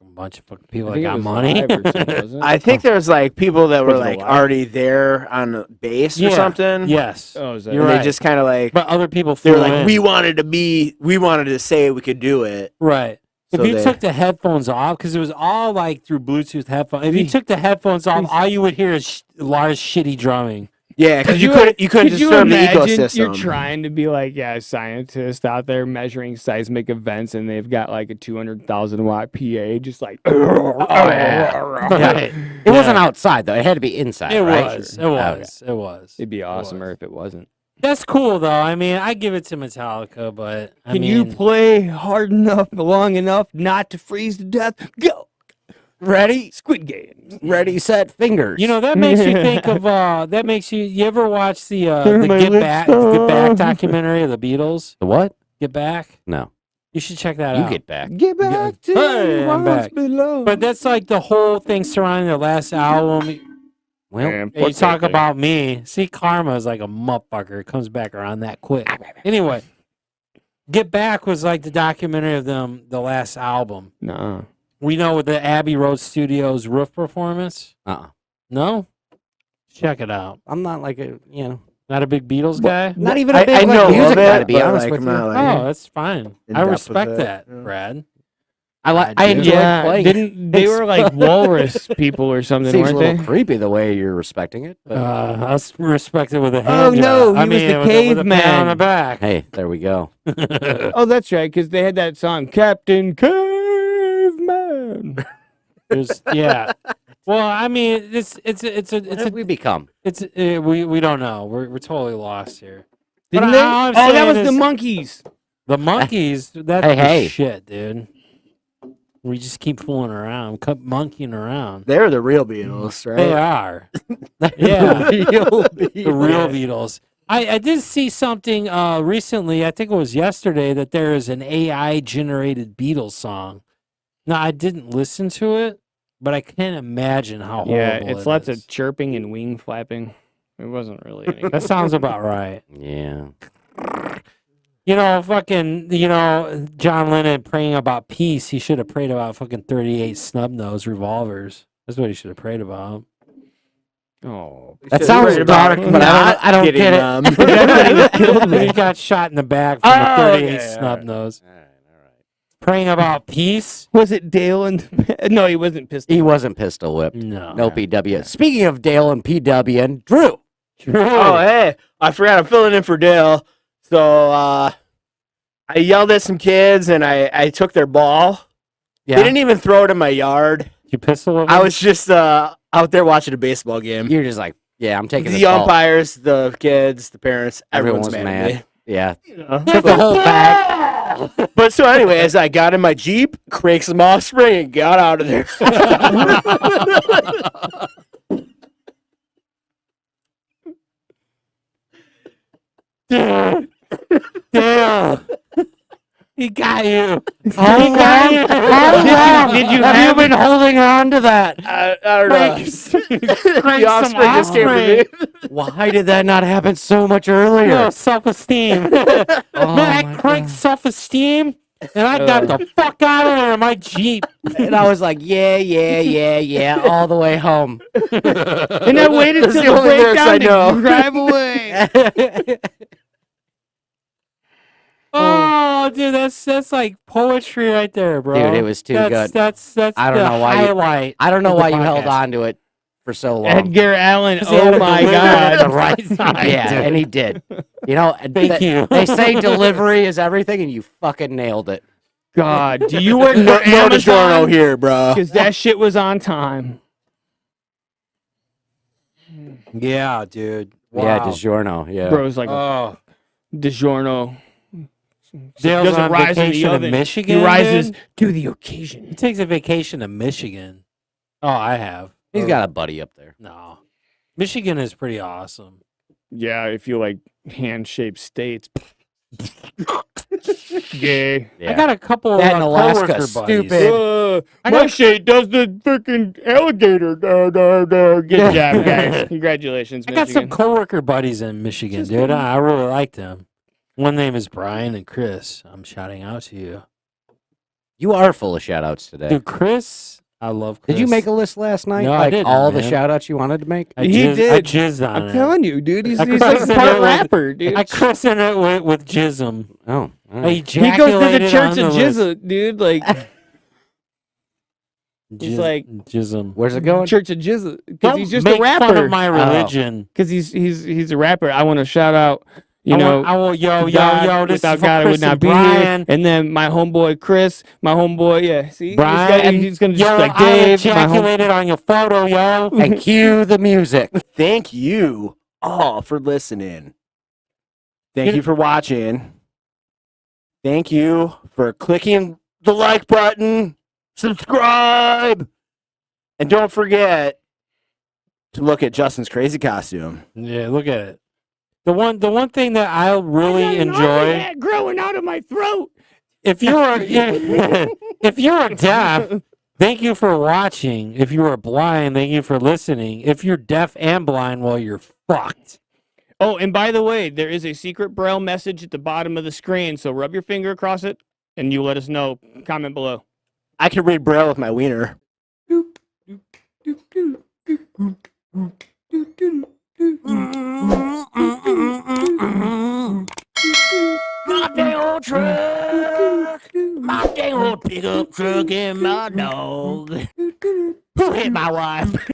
S4: A bunch of fucking people
S3: I
S4: that
S3: think it
S4: got
S3: was
S4: money.
S3: live or something, wasn't it?
S2: I think there's like people that were
S3: Was it
S2: like
S3: alive?
S2: already there on the base or
S4: Yeah.
S2: something.
S4: Yes.
S3: Oh, is that
S4: You're
S2: And
S4: right.
S2: they just kind of like
S4: But other people
S2: they
S4: flew
S2: were like,
S4: in.
S2: we wanted to say we could do it.
S4: Right. If
S2: So
S4: you
S2: they-
S4: took the headphones off, because it was all like through Bluetooth headphones. If you took the headphones off, all you would hear is Lars shitty drumming.
S2: Yeah, because you couldn't
S3: Could you
S2: disturb the
S3: imagine
S2: ecosystem.
S3: you're trying to be like, yeah, a scientist out there measuring seismic events, and they've got like a 200,000 watt PA, just like,
S1: Yeah. It wasn't outside though. It had to be inside.
S4: It
S1: right?
S4: was. It was. It was.
S3: It'd be
S4: It
S3: awesomer
S4: was.
S3: if it wasn't.
S4: That's cool though. I mean, I give it to Metallica, but I
S3: Can
S4: mean,
S3: you play hard enough, long enough, not to freeze to death? Go.
S1: Ready?
S3: Squid Games.
S1: Ready, set, fingers.
S4: You know, that makes you think of that makes you ever watch the
S3: My
S4: Get
S3: lips
S4: Back
S3: stop.
S4: documentary of the Beatles?
S1: the what?
S4: Get Back?
S1: No.
S4: You should check that
S1: You
S4: out.
S1: get back.
S3: Get back to
S4: Hey, I'm
S3: once
S4: back.
S3: below.
S4: But that's like the whole thing surrounding the last album.
S1: Well,
S3: Man,
S4: Hey, you
S3: fuck that
S4: talk
S3: thing.
S4: about me. See, karma is like a motherfucker. It comes back around that quick. Anyway, Get Back was like the documentary of them, the last album.
S3: Nah.
S4: We know with the Abbey Road Studios roof performance. No? Check it out.
S1: I'm not like a
S4: Not a big Beatles guy?
S1: not even a
S2: I
S1: big
S2: know
S1: like, music
S2: of it,
S1: guy to be
S2: but,
S1: honest
S2: like,
S1: with
S2: I'm
S1: you.
S2: not, like,
S4: Oh, that's fine.
S2: in
S4: I
S2: depth
S4: respect
S2: with it,
S4: that,
S2: yeah.
S4: Brad.
S1: I
S4: I
S1: enjoyed
S3: Yeah,
S1: playing.
S3: they were like walrus people or something,
S1: Seems a
S3: weren't
S1: little
S3: they?
S1: creepy the way you're respecting it. But
S4: I respect it with a
S3: Oh,
S4: hand job.
S3: no,
S4: I
S3: he was
S4: mean,
S3: the
S4: with a pat on
S3: caveman.
S4: the back.
S1: hey, there we go.
S3: Oh, that's right, because they had that song, Captain Caveman.
S4: Yeah. Well, I mean, it's
S1: What
S4: a
S1: have we become?
S4: we don't know. We're totally lost here.
S3: Didn't
S4: But
S3: they?
S4: all I'm
S3: Oh, that
S4: saying
S3: was the
S4: is-
S3: monkeys.
S4: The monkeys. That's
S1: Hey,
S4: the
S1: hey.
S4: shit, dude. We just keep fooling around, keep monkeying around.
S2: They're the real Beatles, right?
S4: They are. Yeah.
S1: Real
S4: The real Beatles. I did see something recently, I think it was yesterday, that there is an AI generated Beatles song. Now I didn't listen to it, but I can't imagine how horrible
S3: Yeah, it's
S4: it
S3: lots
S4: is.
S3: of chirping and wing flapping. It wasn't really any.
S4: That sounds about right.
S1: Yeah.
S4: You know, fucking, John Lennon praying about peace. He should have prayed about fucking 38 snub nose revolvers. That's what he should have prayed about.
S3: Oh,
S1: That
S2: Should've
S1: sounds
S2: worried about
S1: dark, but
S2: not
S1: I don't
S2: getting
S1: get it.
S2: them.
S3: That's what he killed
S4: He
S3: me.
S4: got shot in the back from
S3: Oh,
S4: a 38
S3: okay,
S4: snub
S3: alright.
S4: nose.
S1: All right.
S4: Praying about peace?
S3: Was it Dale and? No, he wasn't pissed.
S1: He wasn't pistol whipped.
S4: No.
S1: No PW. Speaking of Dale and PW and Drew.
S2: Oh, hey, I forgot I'm filling in for Dale. So I yelled at some kids and I took their ball. They
S1: Yeah.
S2: didn't even throw it in my yard.
S4: You pistol whip
S2: I
S4: him?
S2: was just out there watching a baseball game.
S1: You're just like, yeah, I'm taking
S2: The
S1: this ball.
S2: umpires, the kids, the parents,
S1: Everyone
S2: everyone's
S1: was
S2: mad. At
S1: Yeah.
S2: me.
S1: Took the whole bag.
S2: But so anyway, as I got in my Jeep, cranked some offspring, and got out of there.
S4: Damn. He got you.
S1: How
S4: He got
S1: long?
S4: you.
S1: How long
S3: Did you
S1: have
S3: have-
S1: you been holding on to that?
S2: I don't know.
S4: Crank
S2: The offspring just came from me.
S1: Why did that not happen so much earlier?
S4: No, self-esteem.
S1: Oh
S4: Man,
S1: my
S4: I cranked
S1: God.
S4: self-esteem, and I got the fuck out of there in my Jeep.
S1: And I was like, yeah, all the way home.
S3: And I waited
S2: That's
S3: till
S2: the
S3: the
S2: only lyrics I
S3: breakdown to
S2: know.
S3: drive away.
S4: Oh, dude, that's like poetry right there, bro.
S1: Dude, it was too good.
S4: That's
S1: I don't
S4: the
S1: know why you-
S4: highlight.
S1: I don't know
S4: of the
S1: why you held
S4: podcast.
S1: on to it for so long.
S3: Edgar Allan.
S4: 'Cause he had
S3: Oh
S4: to
S3: my
S4: deliver at the
S3: God.
S4: right time.
S1: Yeah,
S4: dude.
S1: and he did. You know,
S4: Thank you.
S1: They say delivery is everything, and you fucking nailed it.
S3: God, do you work
S2: No,
S3: for
S2: no DiGiorno
S3: Amazon?
S2: here, bro.
S3: Because that shit was on time.
S4: Yeah, dude. Wow.
S1: Yeah, DiGiorno. Yeah.
S3: Bro's like a
S4: Oh,
S3: DiGiorno.
S4: Dale's
S3: doesn't
S4: on
S3: rise in the
S4: vacation to
S3: oven.
S4: Michigan.
S3: He rises
S4: dude?
S3: to the occasion.
S4: He takes a vacation to Michigan. Oh, I have.
S1: He's got a buddy up there.
S4: No, Michigan is pretty awesome.
S3: Yeah, if you like hand-shaped states. Gay.
S1: Yeah.
S4: I got a couple
S1: That in
S4: of
S1: Alaska,
S4: coworker
S1: stupid.
S4: buddies. I
S3: My
S4: got-
S3: state does the freaking alligator. Good job, guys. Congratulations,
S4: I got some
S3: Michigan.
S4: coworker buddies in Michigan, dude. I really like them. One name is Brian and Chris. I'm shouting out to you,
S1: You are full of shout outs today.
S4: dude. Chris, I love Chris.
S1: Did you make a list last night?
S4: No, I
S1: like
S4: didn't,
S1: all the
S4: man.
S1: shout outs you wanted to make?
S4: I
S3: He
S4: jizz- I
S3: did.
S4: jizzed on
S3: I'm
S4: it.
S3: telling you, dude. He's
S4: I
S3: like
S4: christened
S3: part
S4: it with-
S3: rapper, dude.
S4: I christened it with jism.
S1: Oh. all
S4: I
S1: right.
S3: He goes to the
S4: ejaculated
S3: church
S4: on
S3: of
S4: the list.
S3: Jizza, dude. Like he's like
S4: jism.
S1: Where's it going?
S3: church of Jizza because
S4: Don't
S3: he's just
S4: make
S3: a rapper.
S4: fun of my religion.
S3: Because he's a rapper. I want to shout out. You
S4: I
S3: know,
S4: want, I want, yo,
S3: God,
S4: yo, this
S3: without
S4: is for
S3: God, I
S4: Chris
S3: would not
S4: and
S3: be
S4: Brian.
S3: here. And then my homeboy Chris, my homeboy, yeah. See,
S4: Brian,
S3: he's gonna just
S4: yo,
S3: like
S4: I
S3: Dave, my home.
S4: ejaculated on your photo, yo.
S1: And cue the music.
S2: Thank you all for listening. Thank you for watching. Thank you for clicking the like button, subscribe, and don't forget to look at Justin's crazy costume.
S4: Yeah, look at it. The one thing that I really enjoy,
S3: growing out of my throat.
S4: if you're if you're deaf, thank you for watching. If you are blind, thank you for listening. If you're deaf and blind, well, you're fucked.
S3: Oh, and by the way, there is a secret braille message at the bottom of the screen. So rub your finger across it, and you let us know. Comment below.
S2: I can read Braille with my wiener.
S5: My dang old truck, my dang old pickup truck, and my dog. Who hit my wife?